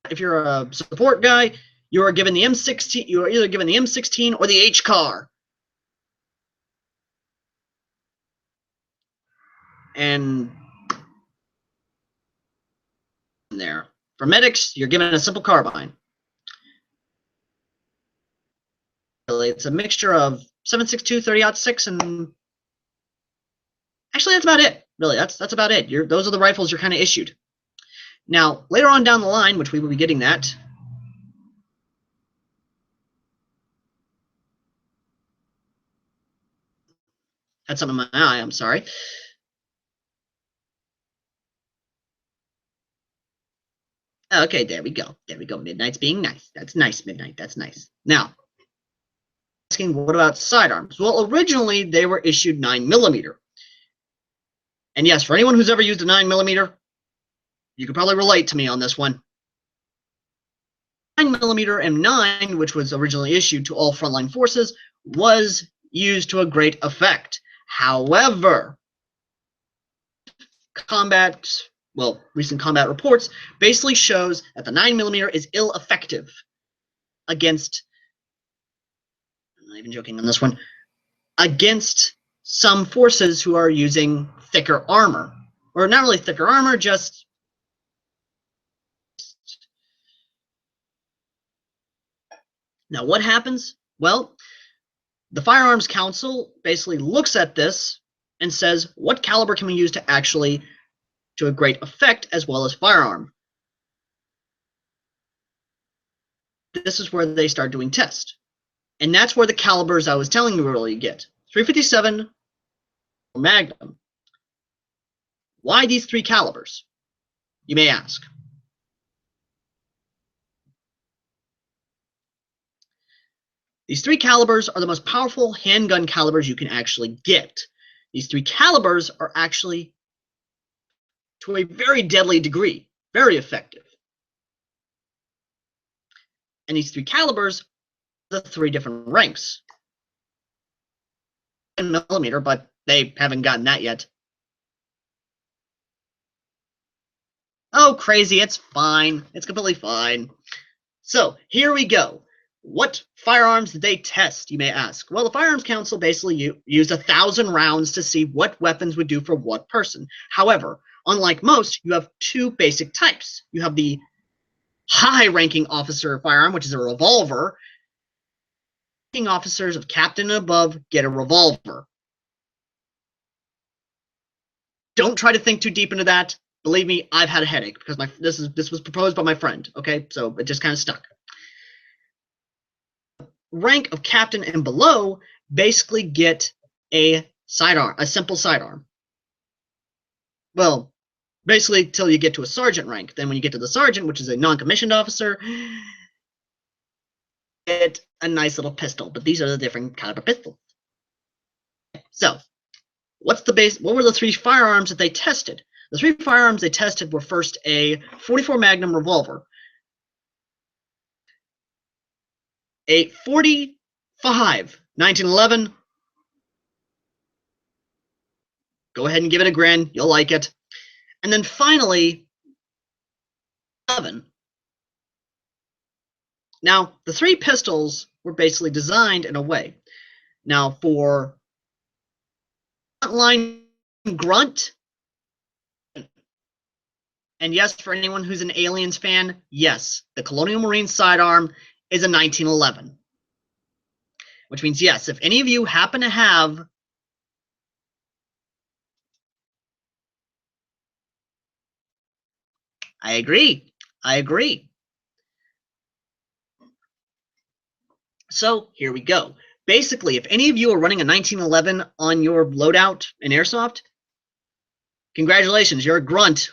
If you're a support guy, you are given the M16. You are either given the M16 or the H-Car. And there. For medics, you're given a simple carbine. Really, it's a mixture of 7.62, 30-06, and actually that's about it. Really, that's about it. Those are the rifles you're kind of issued. Now, later on down the line, which we will be getting that, had something in my eye, I'm sorry. Okay, there we go. There we go. Midnight's being nice. That's nice, Midnight. That's nice. Now, asking what about sidearms? Well, originally they were issued 9mm. And yes, for anyone who's ever used a 9mm, you can probably relate to me on this one. 9mm M9, which was originally issued to all frontline forces, was used to a great effect. However, recent combat reports basically shows that the 9mm is ill effective against, I'm not even joking on this one, against some forces who are using thicker armor. Or not really thicker armor, just now what happens? Well, the Firearms Council basically looks at this and says, what caliber can we use to actually to a great effect as well as firearm? This is where they start doing tests. And that's where the calibers I was telling you earlier get. 357 or Magnum. Why these three calibers? You may ask. These three calibers are the most powerful handgun calibers you can actually get. These three calibers are actually, to a very deadly degree, very effective. And these three calibers are the three different ranks. 10mm, but they haven't gotten that yet. go crazy. It's fine. It's completely fine. So here we go. What firearms did they test, you may ask? Well, the Firearms Council basically used 1,000 rounds to see what weapons would do for what person. However, unlike most, you have two basic types. You have the high-ranking officer firearm, which is a revolver. Ranking officers of captain and above get a revolver. Don't try to think too deep into that. Believe me, I've had a headache because this was proposed by my friend. Okay, so it just kind of stuck. Rank of captain and below basically get a sidearm, a simple sidearm. Well, basically till you get to a sergeant rank. Then when you get to the sergeant, which is a non-commissioned officer, get a nice little pistol. But these are the different kind of pistols. So, what were the three firearms that they tested? The three firearms they tested were first a 44 Magnum revolver, a 45 1911. Go ahead and give it a grin. You'll like it. And then finally, 11. Now, the three pistols were basically designed in a way. Now, for frontline grunt, and yes, for anyone who's an Aliens fan, yes, the Colonial Marine sidearm is a 1911. Which means, yes, if any of you happen to have I agree. So here we go. Basically, if any of you are running a 1911 on your loadout in Airsoft, congratulations, you're a grunt.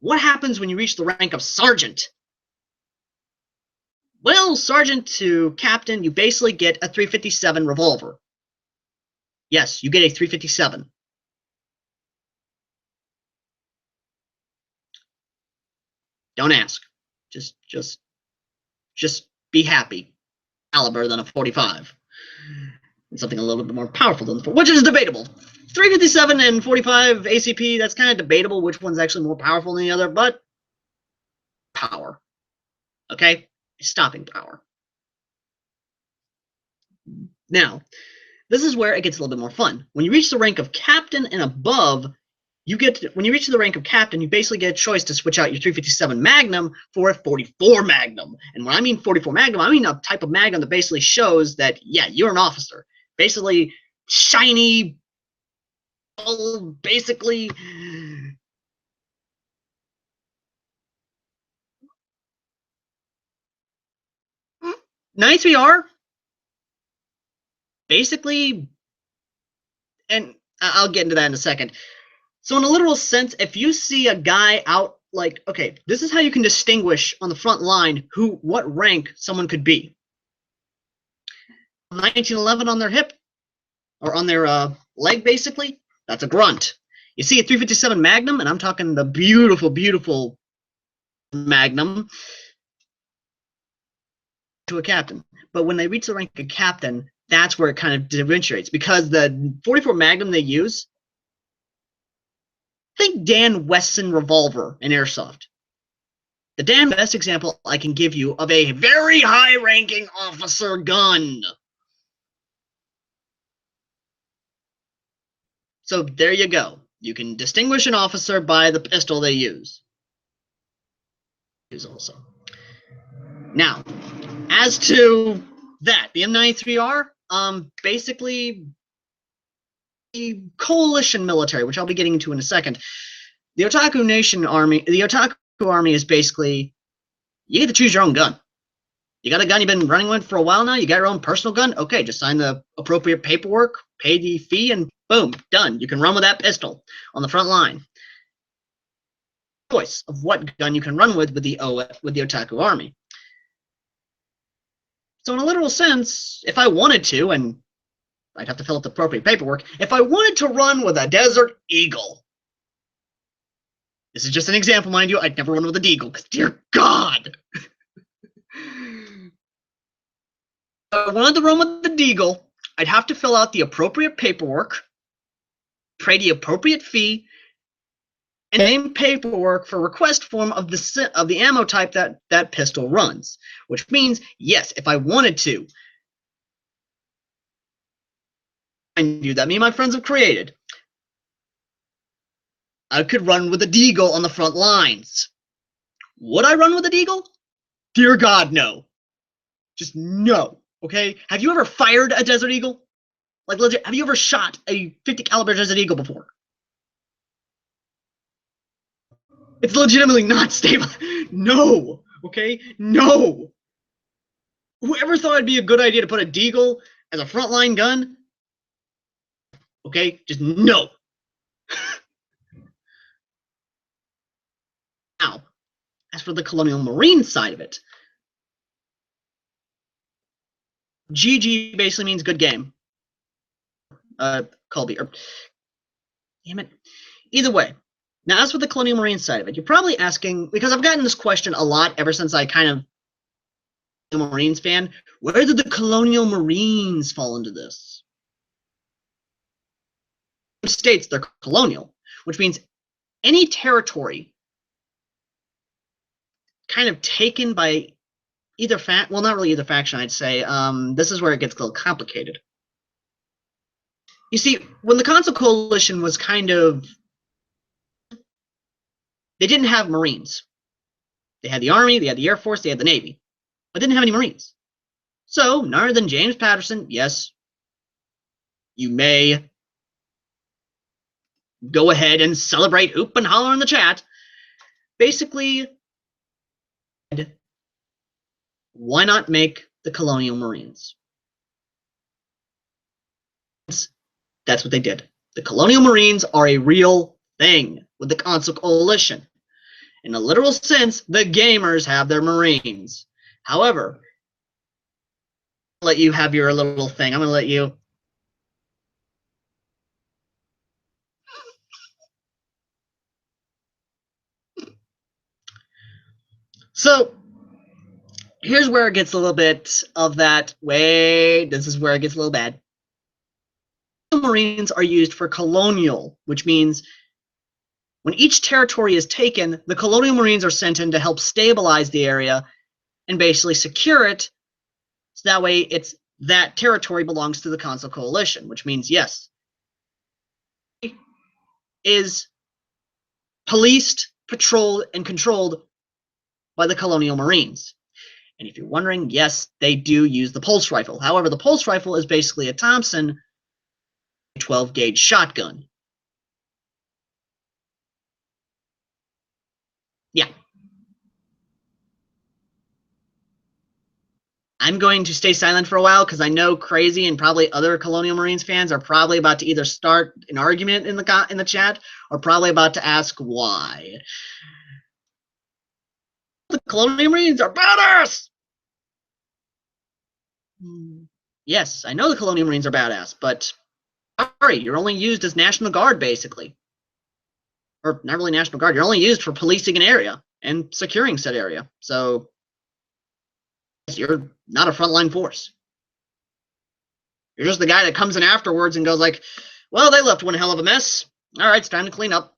What happens when you reach the rank of sergeant? Well, sergeant to captain, you basically get a 357 revolver. Yes, you get a 357. Don't ask. Just be happy. Caliber than a 45. And something a little bit more powerful than the, which is debatable. 357 and 45 ACP, that's kind of debatable which one's actually more powerful than the other, but power. Okay? Stopping power. Now, this is where it gets a little bit more fun. When you reach the rank of captain and above, when you reach the rank of captain, you basically get a choice to switch out your 357 Magnum for a 44 Magnum. And when I mean 44 Magnum, I mean a type of Magnum that basically shows that, yeah, you're an officer. Basically, shiny, basically... Nice we are. Basically, and I'll get into that in a second. So in a literal sense, if you see a guy out, like, okay, this is how you can distinguish on the front line what rank someone could be. 1911 on their hip, or on their leg, basically, that's a grunt. You see a 357 Magnum, and I'm talking the beautiful, beautiful Magnum, to a captain. But when they reach the rank of captain, that's where it kind of differentiates, because the 44 Magnum they use, think Dan Wesson revolver in Airsoft. The best example I can give you of a very high-ranking officer gun. So there you go. You can distinguish an officer by the pistol they use. Also. Now, as to that, the M93R, basically the coalition military, which I'll be getting into in a second. The Otaku Nation Army, the Otaku Army is basically, you get to choose your own gun. You got a gun you've been running with for a while now, you got your own personal gun, okay, just sign the appropriate paperwork, pay the fee, and boom, done. You can run with that pistol on the front line. Choice of what gun you can run with the Otaku Army. So in a literal sense, if I wanted to, and I'd have to fill out the appropriate paperwork, if I wanted to run with a Desert Eagle, this is just an example, mind you, I'd never run with a Deagle, because dear God! If I wanted to run with the Deagle, I'd have to fill out the appropriate paperwork, pay the appropriate fee, and same paperwork for request form of the ammo type that pistol runs. Which means, yes, if I wanted to, and you that me and my friends have created, I could run with a Deagle on the front lines. Would I run with a Deagle? Dear God, no. Just no. Okay? Have you ever fired a Desert Eagle? Like, legit, have you ever shot a 50 caliber Desert Eagle before? It's legitimately not stable. No. Okay? No. Whoever thought it'd be a good idea to put a Deagle as a frontline gun? Okay? Just no. Now, as for the Colonial Marine side of it, GG basically means good game. Colby. Damn it. Either way. Now, as for the Colonial Marine side of it, you're probably asking, because I've gotten this question a lot ever since I kind of a Marines fan, where did the Colonial Marines fall into this? States they're colonial, which means any territory kind of taken by either well, not really either faction, I'd say. This is where it gets a little complicated. You see, when the Consul Coalition was kind of, they didn't have Marines. They had the Army, they had the Air Force, they had the Navy, but didn't have any Marines. So, none other than James Patterson, yes, you may go ahead and celebrate, hoop and holler in the chat. Basically, why not make the Colonial Marines? That's what they did. The Colonial Marines are a real thing with the Consul Coalition. In a literal sense, the gamers have their Marines. However, I'll let you have your little thing. I'm going to let you. So, here's where it gets a little bit of that. Wait, this is where it gets a little bad. Marines are used for colonial, which means when each territory is taken, the Colonial Marines are sent in to help stabilize the area and basically secure it. So that way that territory belongs to the Consul Coalition, which means, yes, is policed, patrolled, and controlled by the Colonial Marines. And if you're wondering, yes, they do use the pulse rifle. However, the pulse rifle is basically a Thompson 12-gauge shotgun. Yeah. I'm going to stay silent for a while because I know Crazy and probably other Colonial Marines fans are probably about to either start an argument in the chat or probably about to ask why. The Colonial Marines are badass! Yes, I know the Colonial Marines are badass, but sorry, you're only used as National Guard, basically. Or not really National Guard, you're only used for policing an area and securing said area. So, you're not a frontline force. You're just the guy that comes in afterwards and goes like, well, they left one hell of a mess. All right, it's time to clean up.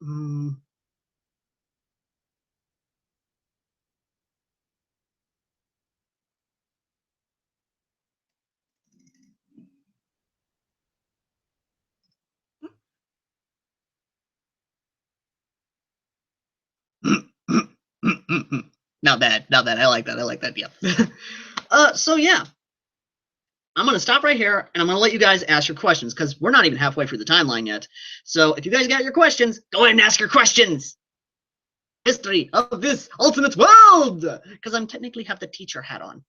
Not bad. I like that. Yeah. So yeah, I'm gonna stop right here and I'm gonna let you guys ask your questions because we're not even halfway through the timeline yet. So if you guys got your questions, go ahead and ask your questions. History of this ultimate world, because I'm technically have the teacher hat on.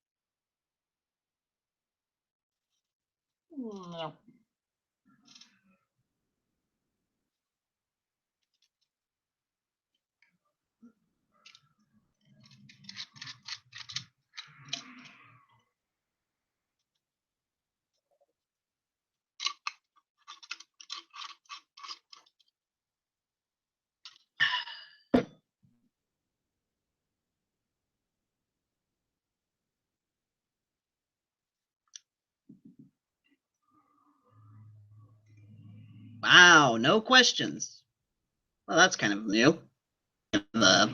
Wow, no questions. Well, that's kind of new. Either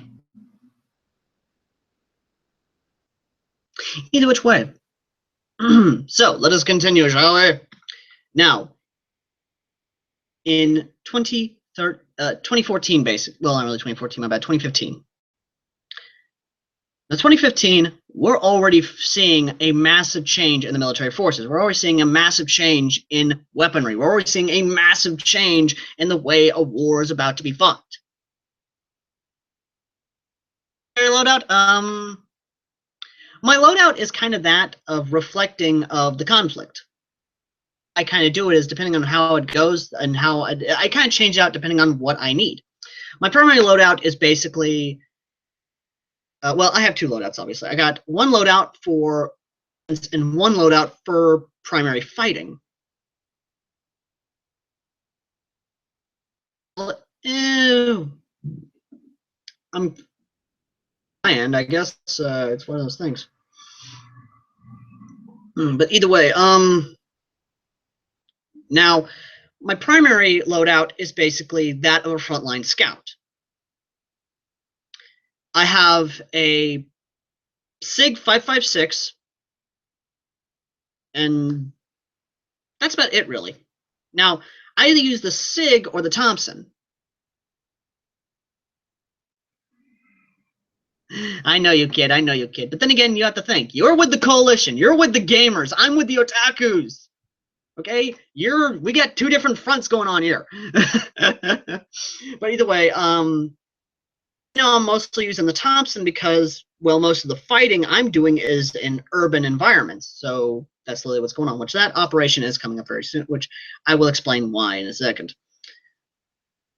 which way. So let us continue, shall we? Now, in 2014, well, not really 2014, my bad, 2015. Now, 2015, we're already seeing a massive change in the military forces. We're already seeing a massive change in weaponry. We're already seeing a massive change in the way a war is about to be fought. Loadout, my loadout is kind of that of reflecting of the conflict. I kind of do it as depending on how it goes and how I kind of change out depending on what I need. My primary loadout is basically, well, I have two loadouts, obviously. I got one loadout for, and one loadout for primary fighting. Ew. I'm, and I guess it's one of those things. But either way, now my primary loadout is basically that of a frontline scout. I have a SIG 5.56, and that's about it, really. Now, I either use the SIG or the Thompson. I know you, kid. I know you, kid. But then again, you have to think. You're with the coalition. You're with the gamers. I'm with the otakus. Okay? We got two different fronts going on here. But either way, I'm mostly using the Thompson because, well, most of the fighting I'm doing is in urban environments. So that's literally what's going on, which that operation is coming up very soon, which I will explain why in a second.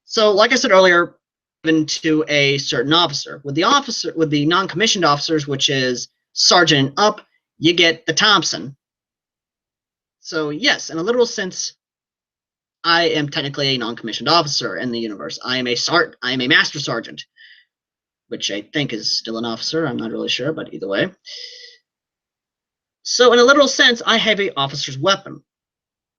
So, like I said earlier, given to a certain officer. With the non-commissioned officers, which is sergeant and up, you get the Thompson. So yes, in a literal sense, I am technically a non-commissioned officer in the universe. I am a master sergeant, which I think is still an officer. I'm not really sure, but either way. So in a literal sense, I have a officer's weapon.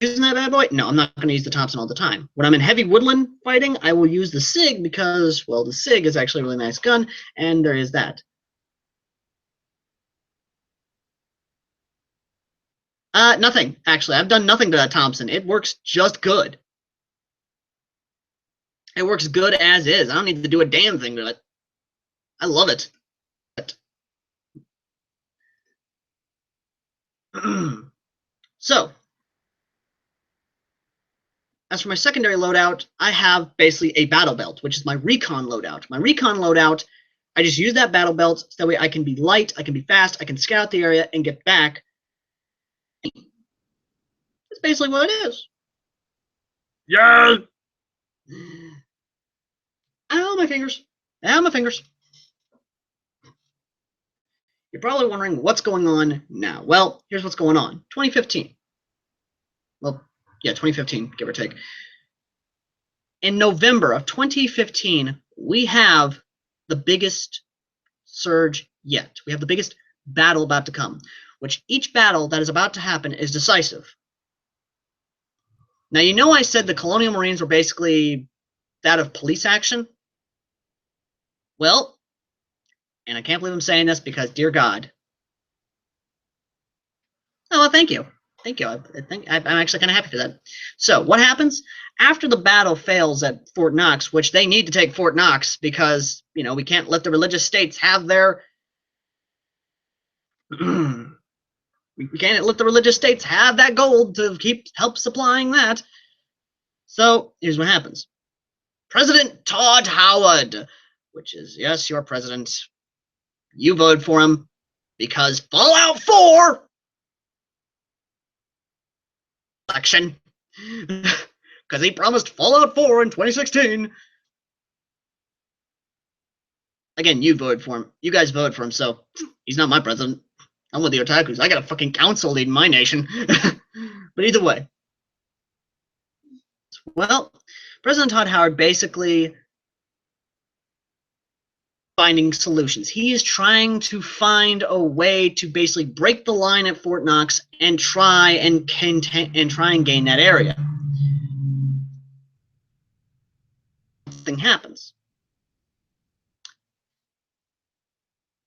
Using that bad boy? No, I'm not going to use the Thompson all the time. When I'm in heavy woodland fighting, I will use the SIG because, well, the SIG is actually a really nice gun, and there is that. Nothing, actually. I've done nothing to that Thompson. It works just good. It works good as is. I don't need to do a damn thing to it. I love it. So, as for my secondary loadout, I have basically a battle belt, which is my recon loadout. My recon loadout, I just use that battle belt so that way I can be light, I can be fast, I can scout the area and get back. That's basically what it is. Yeah. Ow, my fingers. Ow, my fingers. You're probably wondering what's going on now. Well, here's what's going on. 2015. Well, yeah, 2015, give or take. In November of 2015, we have the biggest surge yet. We have the biggest battle about to come, which each battle that is about to happen is decisive. Now, you know I said the Colonial Marines were basically that of police action? Well, and I can't believe I'm saying this because, dear God. Oh, well, thank you. Thank you. I'm actually kind of happy for that. So, what happens? After the battle fails at Fort Knox, which they need to take Fort Knox because, you know, we can't let the religious states have their... we can't let the religious states have that gold to help supplying that. So, here's what happens. President Todd Howard, which is, yes, your president. You voted for him because Fallout 4 election, because he promised Fallout 4 in 2016. Again, you voted for him. You guys voted for him, so he's not my president. I'm with the otakus. I got a fucking council leading my nation. But either way. Well, President Todd Howard basically finding solutions. He is trying to find a way to basically break the line at Fort Knox and try and gain that area. Something happens.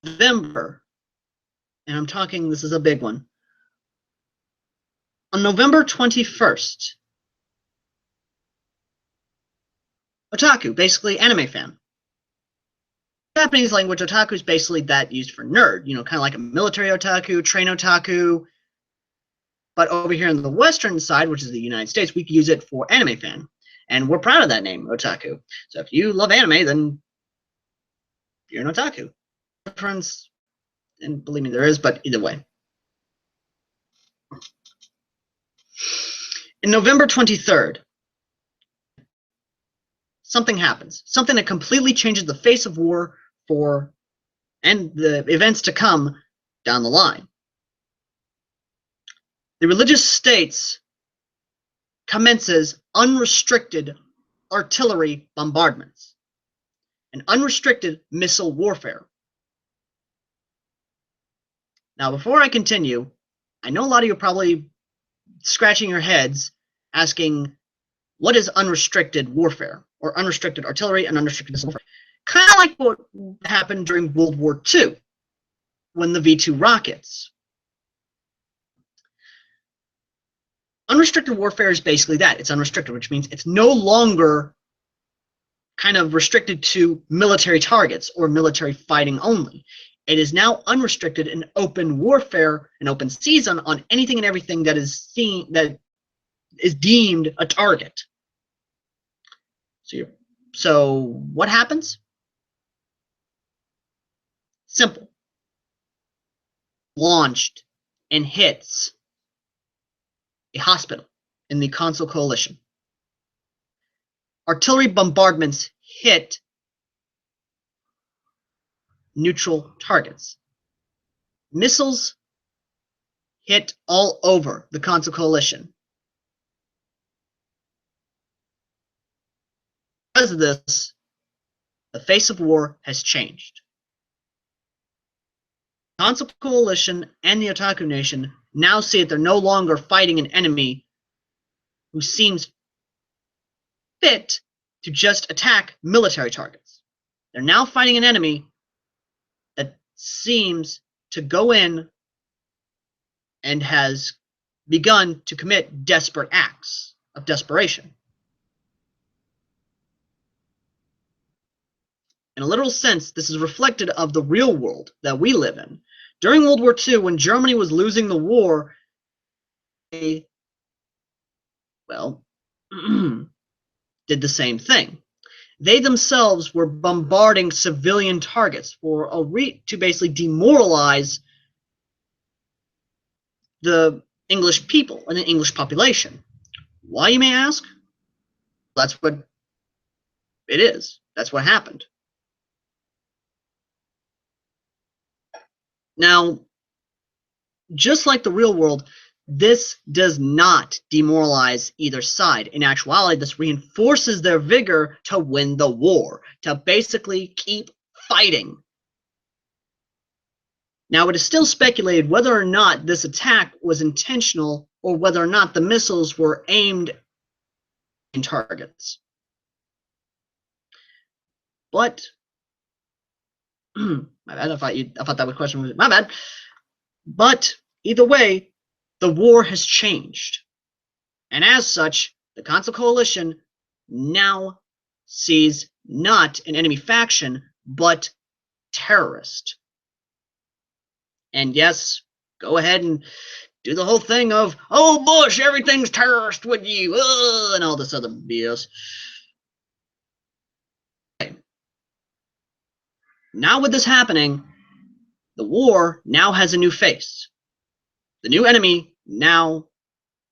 November, and I'm talking, this is a big one. On November 21st, otaku, basically anime fan. Japanese language, otaku is basically that used for nerd, kind of like a military otaku, train otaku. But over here on the Western side, which is the United States, we use it for anime fan. And we're proud of that name, otaku. So if you love anime, then you're an otaku. Difference, and believe me, there is, but either way. In November 23rd, something happens. Something that completely changes the face of war and the events to come down the line. The religious states commences unrestricted artillery bombardments and unrestricted missile warfare. Now, before I continue, I know a lot of you are probably scratching your heads asking, what is unrestricted warfare, or unrestricted artillery and unrestricted missile warfare? Kind of like what happened during World War II, when the V-2 rockets. Unrestricted warfare is basically that. It's unrestricted, which means it's no longer kind of restricted to military targets or military fighting only. It is now unrestricted and open warfare, an open season on anything and everything that is deemed a target. So what happens? Simple. Launched and hits a hospital in the Consul Coalition. Artillery bombardments hit neutral targets. Missiles hit all over the Consul Coalition. Because of this, the face of war has changed. The Consul Coalition and the Otaku Nation now see that they're no longer fighting an enemy who seems fit to just attack military targets. They're now fighting an enemy that seems to go in and has begun to commit desperate acts of desperation. In a literal sense, this is reflected of the real world that we live in. During World War II, when Germany was losing the war, they, did the same thing. They themselves were bombarding civilian targets to basically demoralize the English people and the English population. Why, you may ask? That's what it is. That's what happened. Now, just like the real world, this does not demoralize either side. In actuality, this reinforces their vigor to win the war, to basically keep fighting. Now, it is still speculated whether or not this attack was intentional or whether or not the missiles were aimed in targets. But, my bad, I thought that was question was my bad. But either way, the war has changed. And as such, the Consul Coalition now sees not an enemy faction, but terrorist. And yes, go ahead and do the whole thing of, oh, Bush, everything's terrorist with you, and all this other BS. Okay. Now with this happening, the war now has a new face. The new enemy now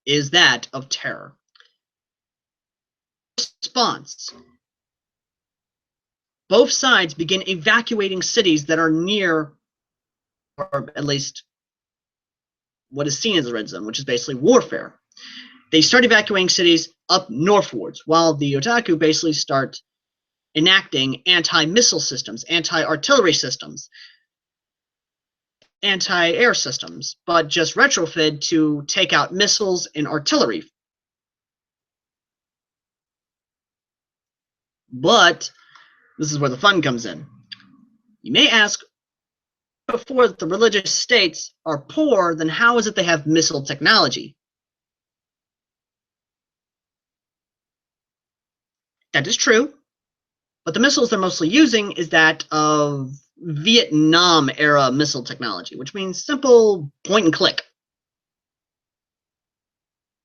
is that of terror. Response. Both sides begin evacuating cities that are near, or at least what is seen as the red zone, which is basically warfare. They start evacuating cities up northwards, while the Otaku basically start enacting anti-missile systems, anti-artillery systems, anti-air systems, but just retrofit to take out missiles and artillery. But this is where the fun comes in. You may ask, before that the religious states are poor, then how is it they have missile technology? That is true, but the missiles they're mostly using is that of Vietnam era missile technology, which means simple point and click.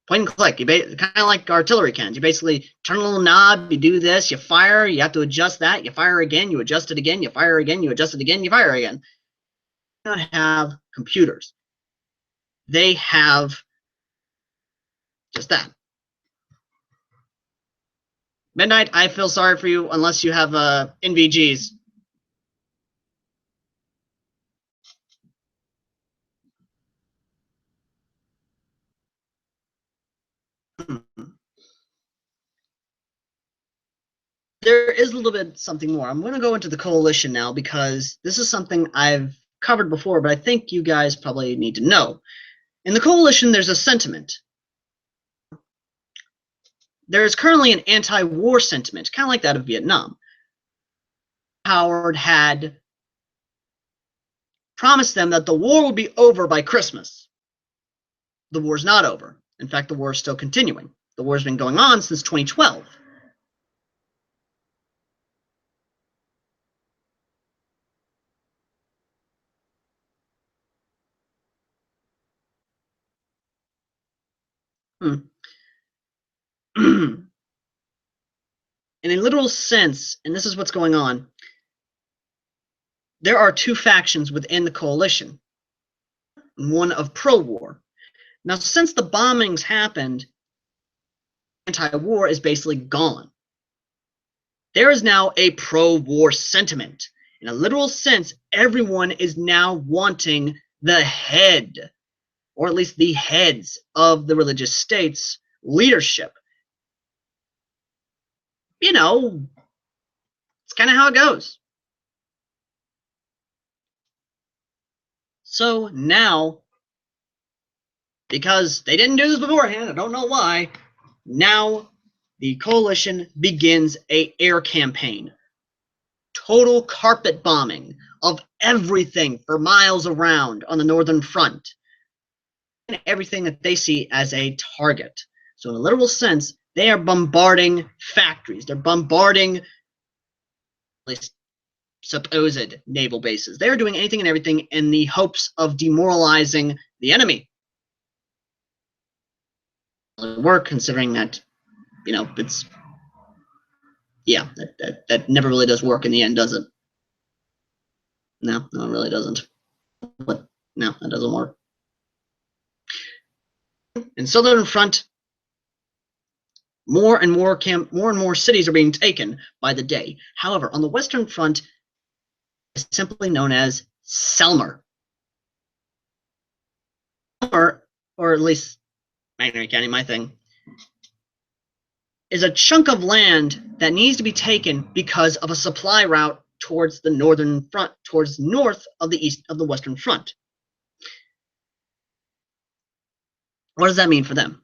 Point and click. You kind of like artillery cannons. You basically turn a little knob, you do this, you fire, you have to adjust that, you fire again, you adjust it again, you fire again, you adjust it again, you fire again. They don't have computers. They have just that. Midnight, I feel sorry for you unless you have NVGs. There is a little bit something more. I'm going to go into the coalition now because this is something I've covered before, but I think you guys probably need to know. In the coalition, there's a sentiment. There is currently an anti-war sentiment, kind of like that of Vietnam. Howard had promised them that the war would be over by Christmas. The war's not over. In fact, the war is still continuing. The war's been going on since 2012. In a literal sense, and this is what's going on, there are two factions within the coalition, one of pro-war. Now, since the bombings happened, anti-war is basically gone. There is now a pro-war sentiment. In a literal sense, everyone is now wanting the head, or at least the heads of the religious states' leadership. You know, it's kind of how it goes. So now, because they didn't do this beforehand, I don't know why, now the coalition begins an air campaign. Total carpet bombing of everything for miles around on the northern front. And everything that they see as a target. So in a literal sense, they are bombarding factories. They're bombarding, at least supposed naval bases. They're doing anything and everything in the hopes of demoralizing the enemy. It work, considering that, you know, it's, yeah, that never really does work in the end, does it? No, it really doesn't. But no, that doesn't work. In Southern Front, more and more cities are being taken by the day. However, on the Western Front, it's simply known as Selmer. Selmer, or at least McNairy County, my thing, is a chunk of land that needs to be taken because of a supply route towards the northern front, towards north of the east of the Western Front. What does that mean for them?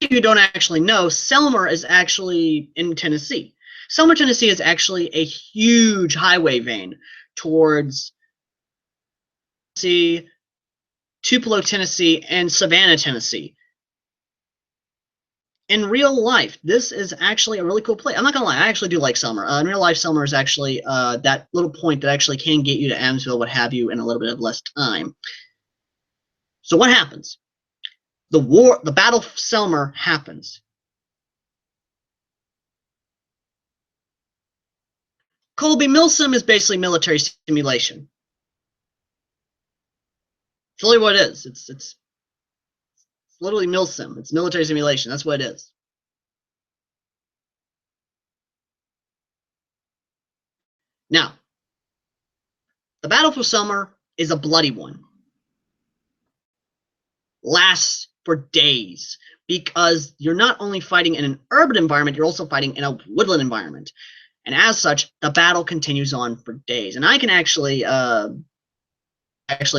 If you don't actually know, Selmer is actually in Tennessee. Selmer, Tennessee is actually a huge highway vein towards Tennessee, Tupelo, Tennessee, and Savannah, Tennessee. In real life, this is actually a really cool place. I'm not gonna lie, I actually do like Selmer. In real life, Selmer is actually that little point that actually can get you to Adamsville, what have you, in a little bit of less time. So what happens? The Battle of Selmer happens. Colby Milsim is basically military simulation. It's really what it is. It's literally Milsim. It's military simulation. That's what it is. Now, the Battle for Selmer is a bloody one. Lasts for days because you're not only fighting in an urban environment, you're also fighting in a woodland environment. And as such, the battle continues on for days. And I can actually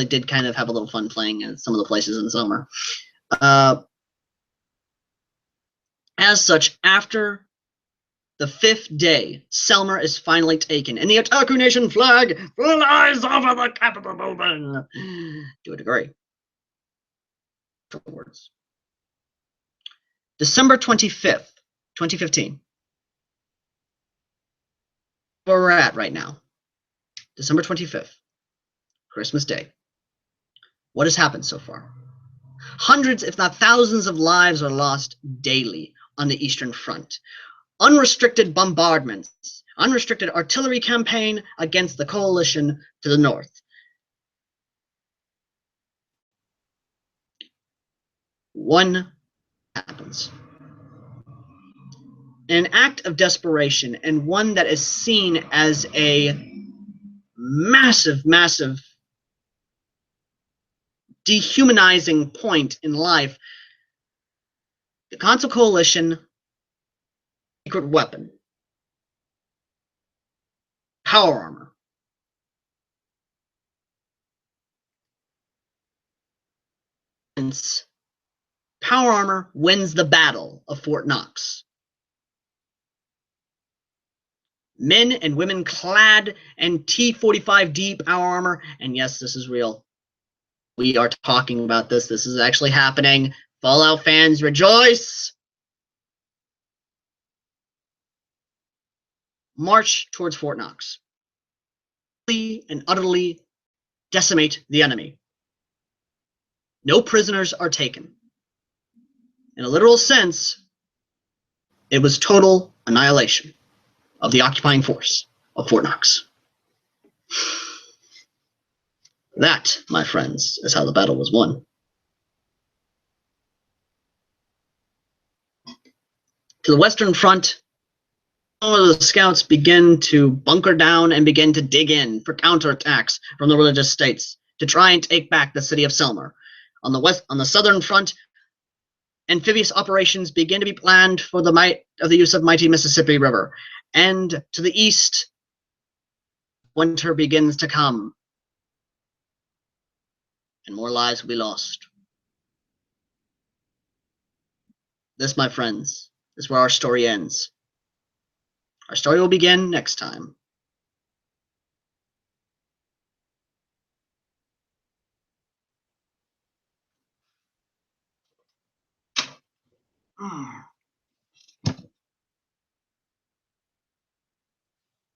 did kind of have a little fun playing in some of the places in the summer. As such, after the 5th day, Selmer is finally taken, and the Otaku Nation flag flies over the Capitol building. Do it agree? Words. December 25th, 2015. Where we're at right now. December 25th, Christmas Day. What has happened so far? Hundreds, if not thousands, of lives are lost daily on the Eastern Front. Unrestricted bombardments, unrestricted artillery campaign against the coalition to the north. One happens. An act of desperation, and one that is seen as a massive, massive dehumanizing point in life. The Console Coalition secret weapon. Power armor. Power armor wins the battle of Fort Knox. Men and women clad in T-45D power armor, and yes, this is real. We are talking about this. This is actually happening. Fallout fans, rejoice! March towards Fort Knox. And utterly decimate the enemy. No prisoners are taken. In a literal sense, it was total annihilation of the occupying force of Fort Knox. That, my friends, is how the battle was won. To the Western Front, some of the scouts begin to bunker down and begin to dig in for counterattacks from the religious states to try and take back the city of Selmer. On the Southern Front, amphibious operations begin to be planned for the use of mighty Mississippi River. And to the east, winter begins to come, and more lives will be lost. This, my friends, is where our story ends. Our story will begin next time.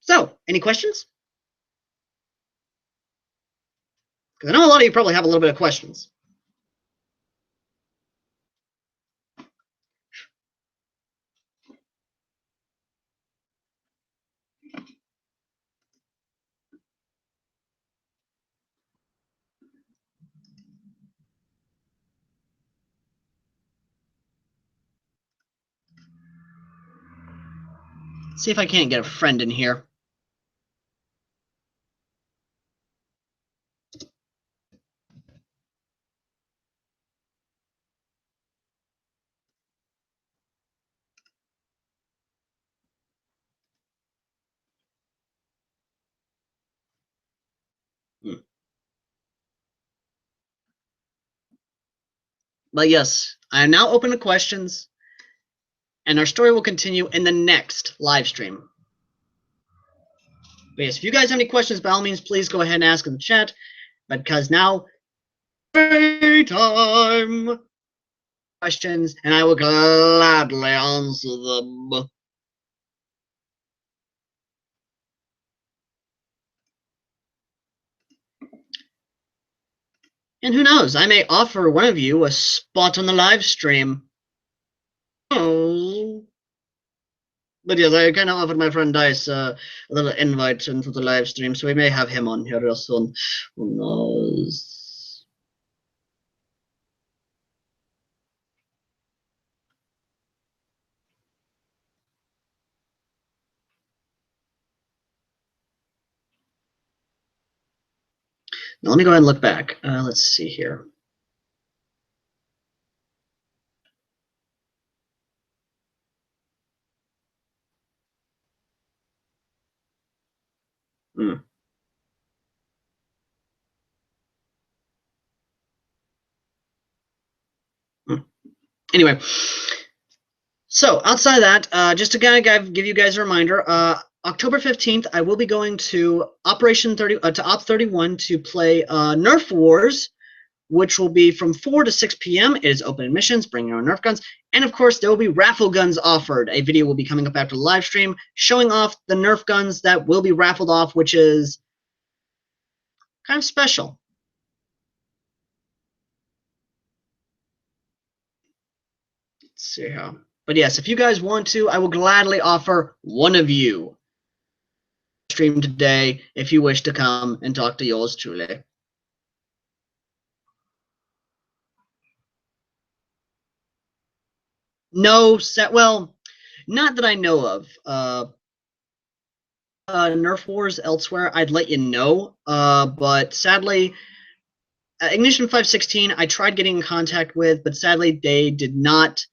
So, any questions? Because I know a lot of you probably have a little bit of questions. Let's see if I can't get a friend in here. But yes, I am now open to questions, and our story will continue in the next live stream. But yes, if you guys have any questions, by all means, please go ahead and ask in the chat, because now, time questions, and I will gladly answer them. And who knows, I may offer one of you a spot on the live stream. Oh. But yes, I kind of offered my friend Dice a little invite into the live stream, so we may have him on here real soon. Who knows? Now let me go ahead and look back. Let's see here. Anyway, So outside of that, just to kind of give you guys a reminder, October 15th, I will be going to Operation 30 to Op 31 to play Nerf Wars, which will be from 4 to 6 p.m. It is open admissions, bring your own Nerf guns, and of course there will be raffle guns offered. A video will be coming up after the live stream showing off the Nerf guns that will be raffled off, which is kind of special. Let's see how. But yes, if you guys want to, I will gladly offer one of you stream today if you wish to come and talk to yours truly. No set. Well, not that I know of. Nerf Wars elsewhere, I'd let you know. But sadly, Ignition 516, I tried getting in contact with, but sadly they did not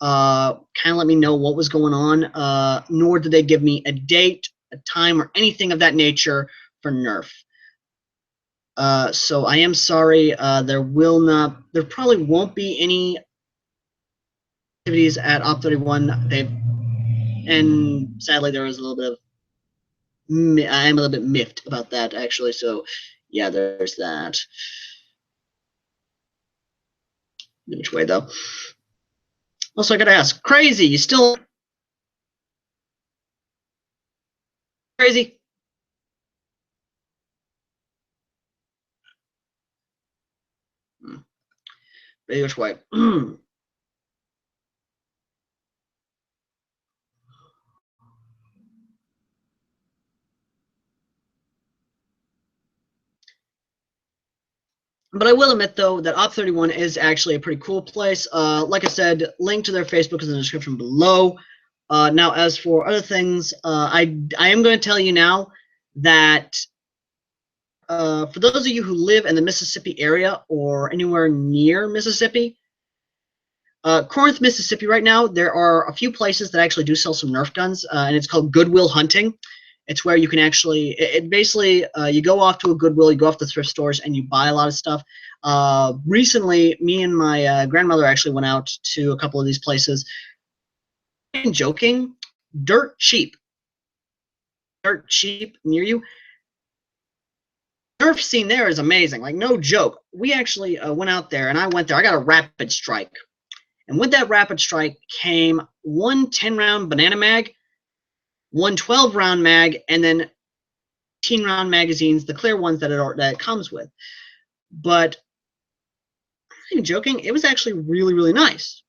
kind of let me know what was going on. Nor did they give me a date, a time, or anything of that nature for Nerf. So I am sorry. There probably won't be any activities at Op 31. And sadly there was a little bit of I am a little bit miffed about that actually. So yeah, there's that. Which way though? Also, I gotta ask, Crazy, you still Crazy? Which way? But I will admit, though, that Op 31 is actually a pretty cool place. Like I said, link to their Facebook is in the description below. Now, as for other things, I am going to tell you now that for those of you who live in the Mississippi area or anywhere near Mississippi, Corinth, Mississippi, right now, there are a few places that actually do sell some Nerf guns, and it's called Goodwill Hunting. It's where you can actually, it basically, you go off to a Goodwill, you go off to thrift stores, and you buy a lot of stuff. Recently, me and my grandmother actually went out to a couple of these places. I'm joking, dirt cheap near you. Nerf scene there is amazing, like no joke. We actually went out there, and I went there. I got a Rapid Strike, and with that Rapid Strike came one 10-round banana mag, one 12-round mag, and then 18-round magazines, the clear ones that it comes with. But I'm not even joking, it was actually really, really nice.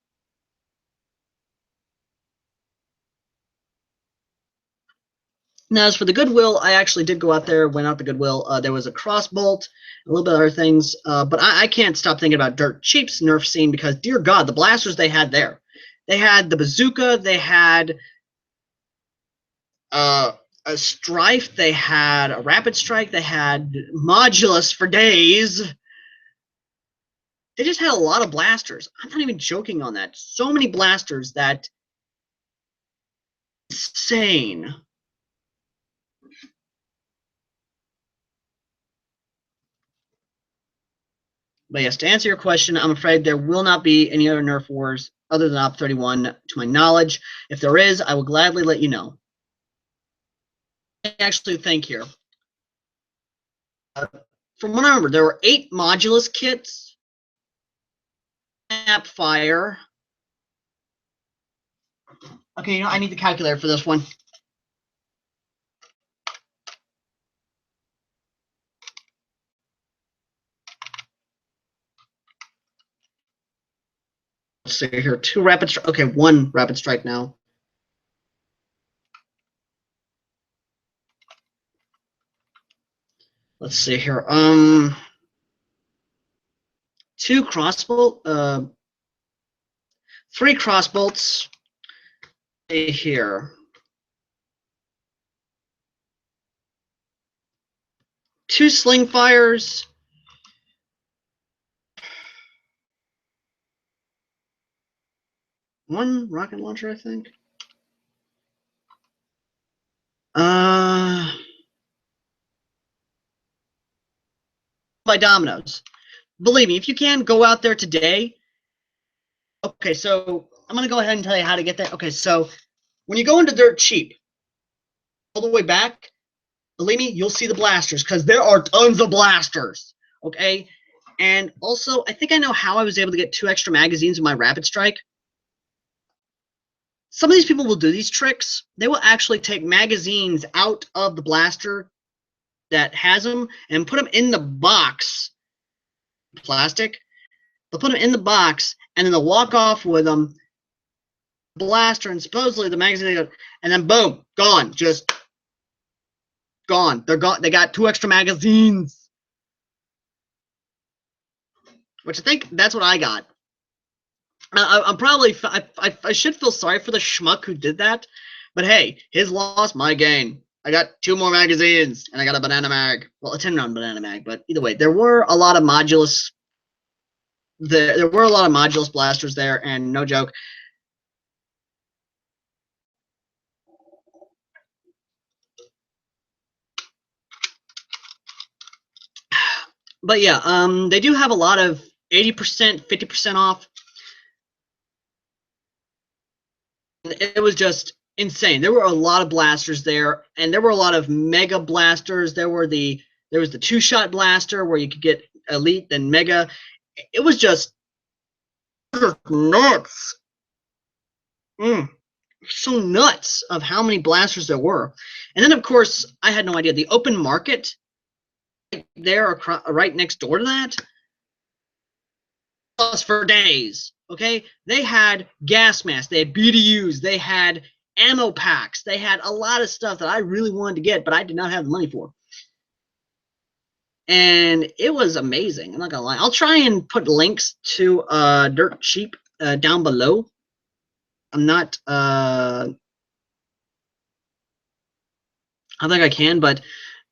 Now, as for the Goodwill, I actually did go out there, went out the Goodwill. There was a crossbolt, a little bit of other things, but I can't stop thinking about dirt cheap's Nerf scene because, dear God, the blasters they had there. They had the bazooka, they had a Strife, they had a Rapid Strike, they had Modulus for days. They just had a lot of blasters. I'm not even joking on that. So many blasters that insane. But yes, to answer your question, I'm afraid there will not be any other Nerf Wars other than Op 31 to my knowledge. If there is, I will gladly let you know. I actually think here. From what I remember, there were 8 Modulus kits. Snapfire. Okay, I need the calculator for this one. Let's see here. 2 Rapid Strike. Okay, 1 Rapid Strike now. Let's see here. 2 crossbolt. 3 crossbolts. Here. 2 sling fires. 1 rocket launcher, I think. By Domino's. Believe me, if you can, go out there today. Okay, so I'm gonna go ahead and tell you how to get that. Okay, so when you go into Dirt Cheap, all the way back, believe me, you'll see the blasters because there are tons of blasters. Okay, and also I think I know how I was able to get 2 extra magazines with my Rapid Strike. Some of these people will do these tricks. They will actually take magazines out of the blaster that has them and put them in the box, plastic. They'll put them in the box and then they'll walk off with them, blaster, and supposedly the magazine, and then boom, gone, just gone. They're gone. They got 2 extra magazines, which I think that's what I got. I'm probably I should feel sorry for the schmuck who did that, but hey, his loss, my gain. I got 2 more magazines and I got a banana mag. Well, a 10-round banana mag, but either way, there were a lot of modulus. There were a lot of modulus blasters there, and no joke. But yeah, they do have a lot of 80%, 50% off. It was just insane. There were a lot of blasters there, and there were a lot of mega blasters. There was the 2-shot blaster where you could get elite then mega. It was just nuts. So nuts of how many blasters there were. And then of course I had no idea the open market there right next door to that was for days. Okay, they had gas masks, they had BDUs, they had ammo packs, they had a lot of stuff that I really wanted to get, but I did not have the money for. And it was amazing. I'm not gonna lie. I'll try and put links to Dirt Cheap down below. I'm not I think I can, but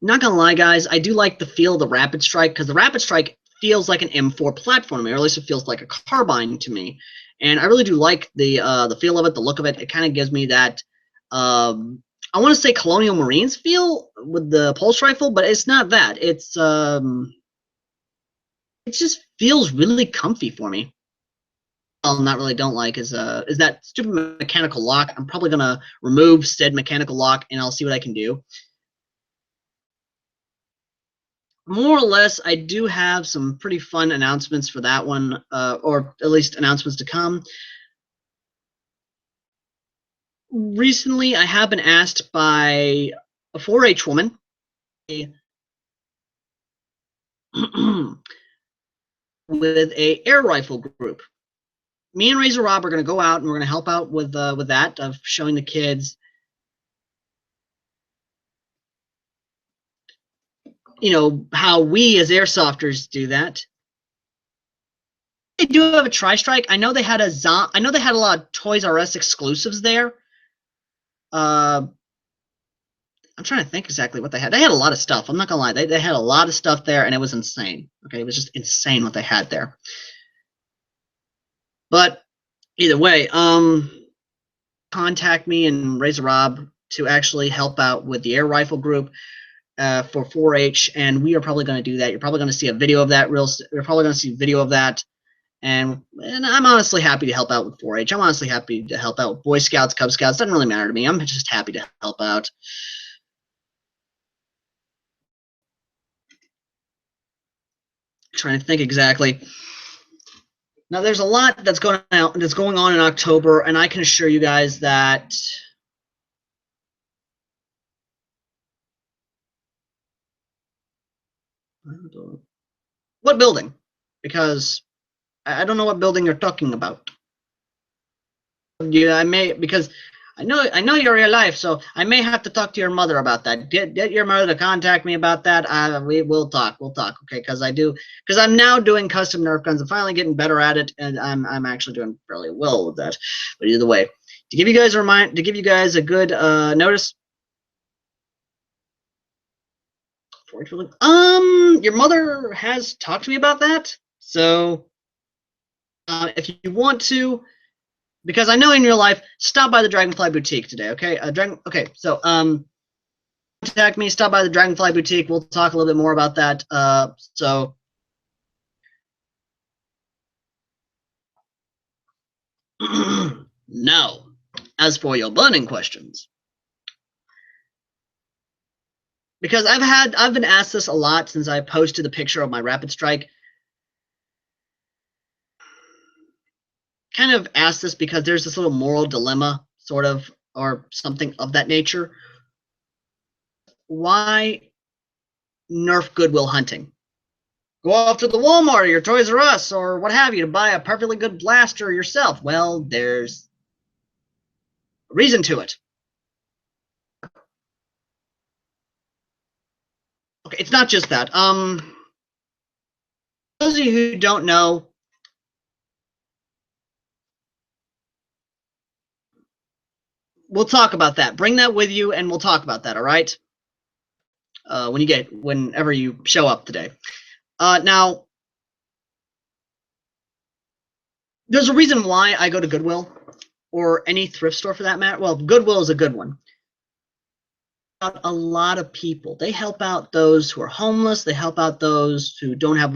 not gonna lie, guys, I do like the feel of the Rapid Strike because the Rapid Strike feels like an M4 platform to me, or at least it feels like a carbine to me. And I really do like the feel of it, the look of it. It kind of gives me that I want to say Colonial Marines feel with the pulse rifle, but it's not that. It just feels really comfy for me. Well, not really don't like is that stupid mechanical lock. I'm probably gonna remove said mechanical lock and I'll see what I can do. More or less, I do have some pretty fun announcements for that one, or at least announcements to come. Recently, I have been asked by a 4-H woman with a air rifle group. Me and Razor Rob are going to go out and we're going to help out with that of showing the kids, you know, how we as airsofters do that. They do have a Tri-Strike. I know they had a lot of Toys R Us exclusives there. I'm trying to think exactly what they had. They had a lot of stuff. I'm not gonna lie. They had a lot of stuff there, and it was insane. Okay, it was just insane what they had there. But either way, contact me and Razor Rob to actually help out with the air rifle group for 4-H, and we are probably going to do that. You're probably going to see a video of that. You're probably going to see a video of that. And I'm honestly happy to help out with 4-H. I'm honestly happy to help out with Boy Scouts, Cub Scouts. Doesn't really matter to me. I'm just happy to help out. Trying to think exactly. Now, there's a lot that's going on in October, and I can assure you guys that what building? Because I don't know what building you're talking about. Yeah, I may because I know you're real life, so I may have to talk to your mother about that. Get your mother to contact me about that. We will talk. We'll talk, okay? Because I'm now doing custom Nerf guns. I'm finally getting better at it, and I'm actually doing fairly well with that. But either way, to give you guys a good notice. Your mother has talked to me about that, so if you want to. Because I know in real life, stop by the Dragonfly Boutique today, okay? Okay, so contact me, stop by the Dragonfly Boutique. We'll talk a little bit more about that. So No. As for your burning questions, because I've been asked this a lot since I posted the picture of my Rapid Strike. Kind of asked this because there's this little moral dilemma, sort of, or something of that nature. Why nerf Goodwill hunting? Go off to the Walmart or your Toys R Us or what have you to buy a perfectly good blaster yourself. Well, there's a reason to it. Okay, it's not just that. Those of you who don't know, we'll talk about that. Bring that with you, and we'll talk about that. All right. Whenever you show up today. Now, there's a reason why I go to Goodwill or any thrift store for that matter. Well, Goodwill is a good one. A lot of people. They help out those who are homeless. They help out those who don't have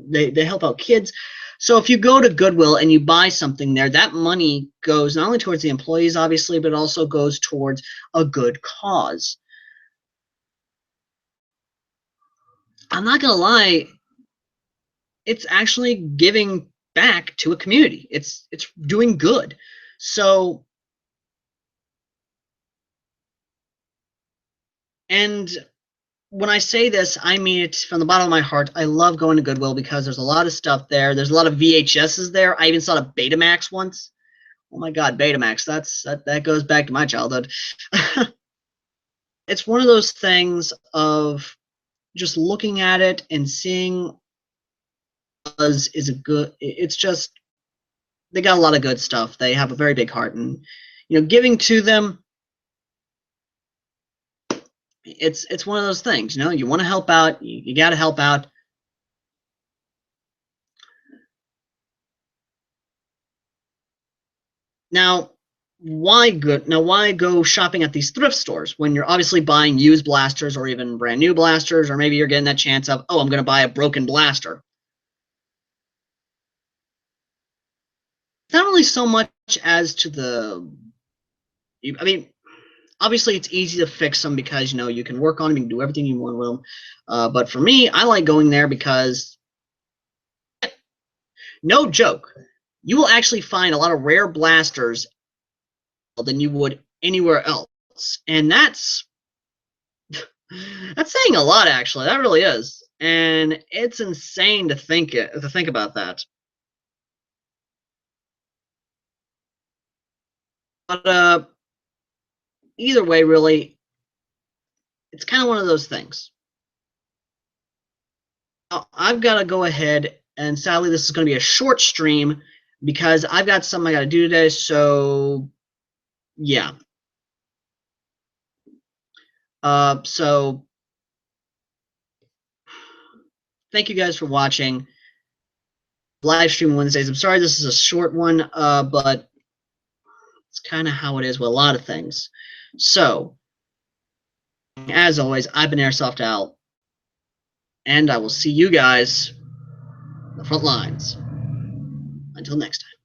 they help out kids. So if you go to Goodwill and you buy something there, that money goes not only towards the employees, obviously, but also goes towards a good cause. I'm not gonna lie, it's actually giving back to a community. It's doing good. So, and when I say this, I mean it from the bottom of my heart. I love going to Goodwill because there's a lot of stuff there. There's a lot of VHSs there. I even saw a Betamax once. Oh my God, Betamax. That goes back to my childhood. It's one of those things of just looking at it and seeing is a good. It's just they got a lot of good stuff. They have a very big heart, and giving to them. It's one of those things. You want to help out. You got to help out. Now, why go shopping at these thrift stores when you're obviously buying used blasters or even brand new blasters, or maybe you're getting that chance of, oh, I'm going to buy a broken blaster. Not only so much as to I mean, obviously it's easy to fix them because you can work on them, you can do everything you want with them. But for me, I like going there because, no joke, you will actually find a lot of rare blasters than you would anywhere else, and that's saying a lot. Actually, that really is, and it's insane to think about that. But either way, really, it's kind of one of those things. Now, I've got to go ahead, and sadly, this is going to be a short stream because I've got something I got to do today. So, yeah. So thank you guys for watching live stream Wednesdays. I'm sorry this is a short one, but it's kind of how it is with a lot of things. So, as always, I've been Airsoft Al, and I will see you guys on the front lines. Until next time.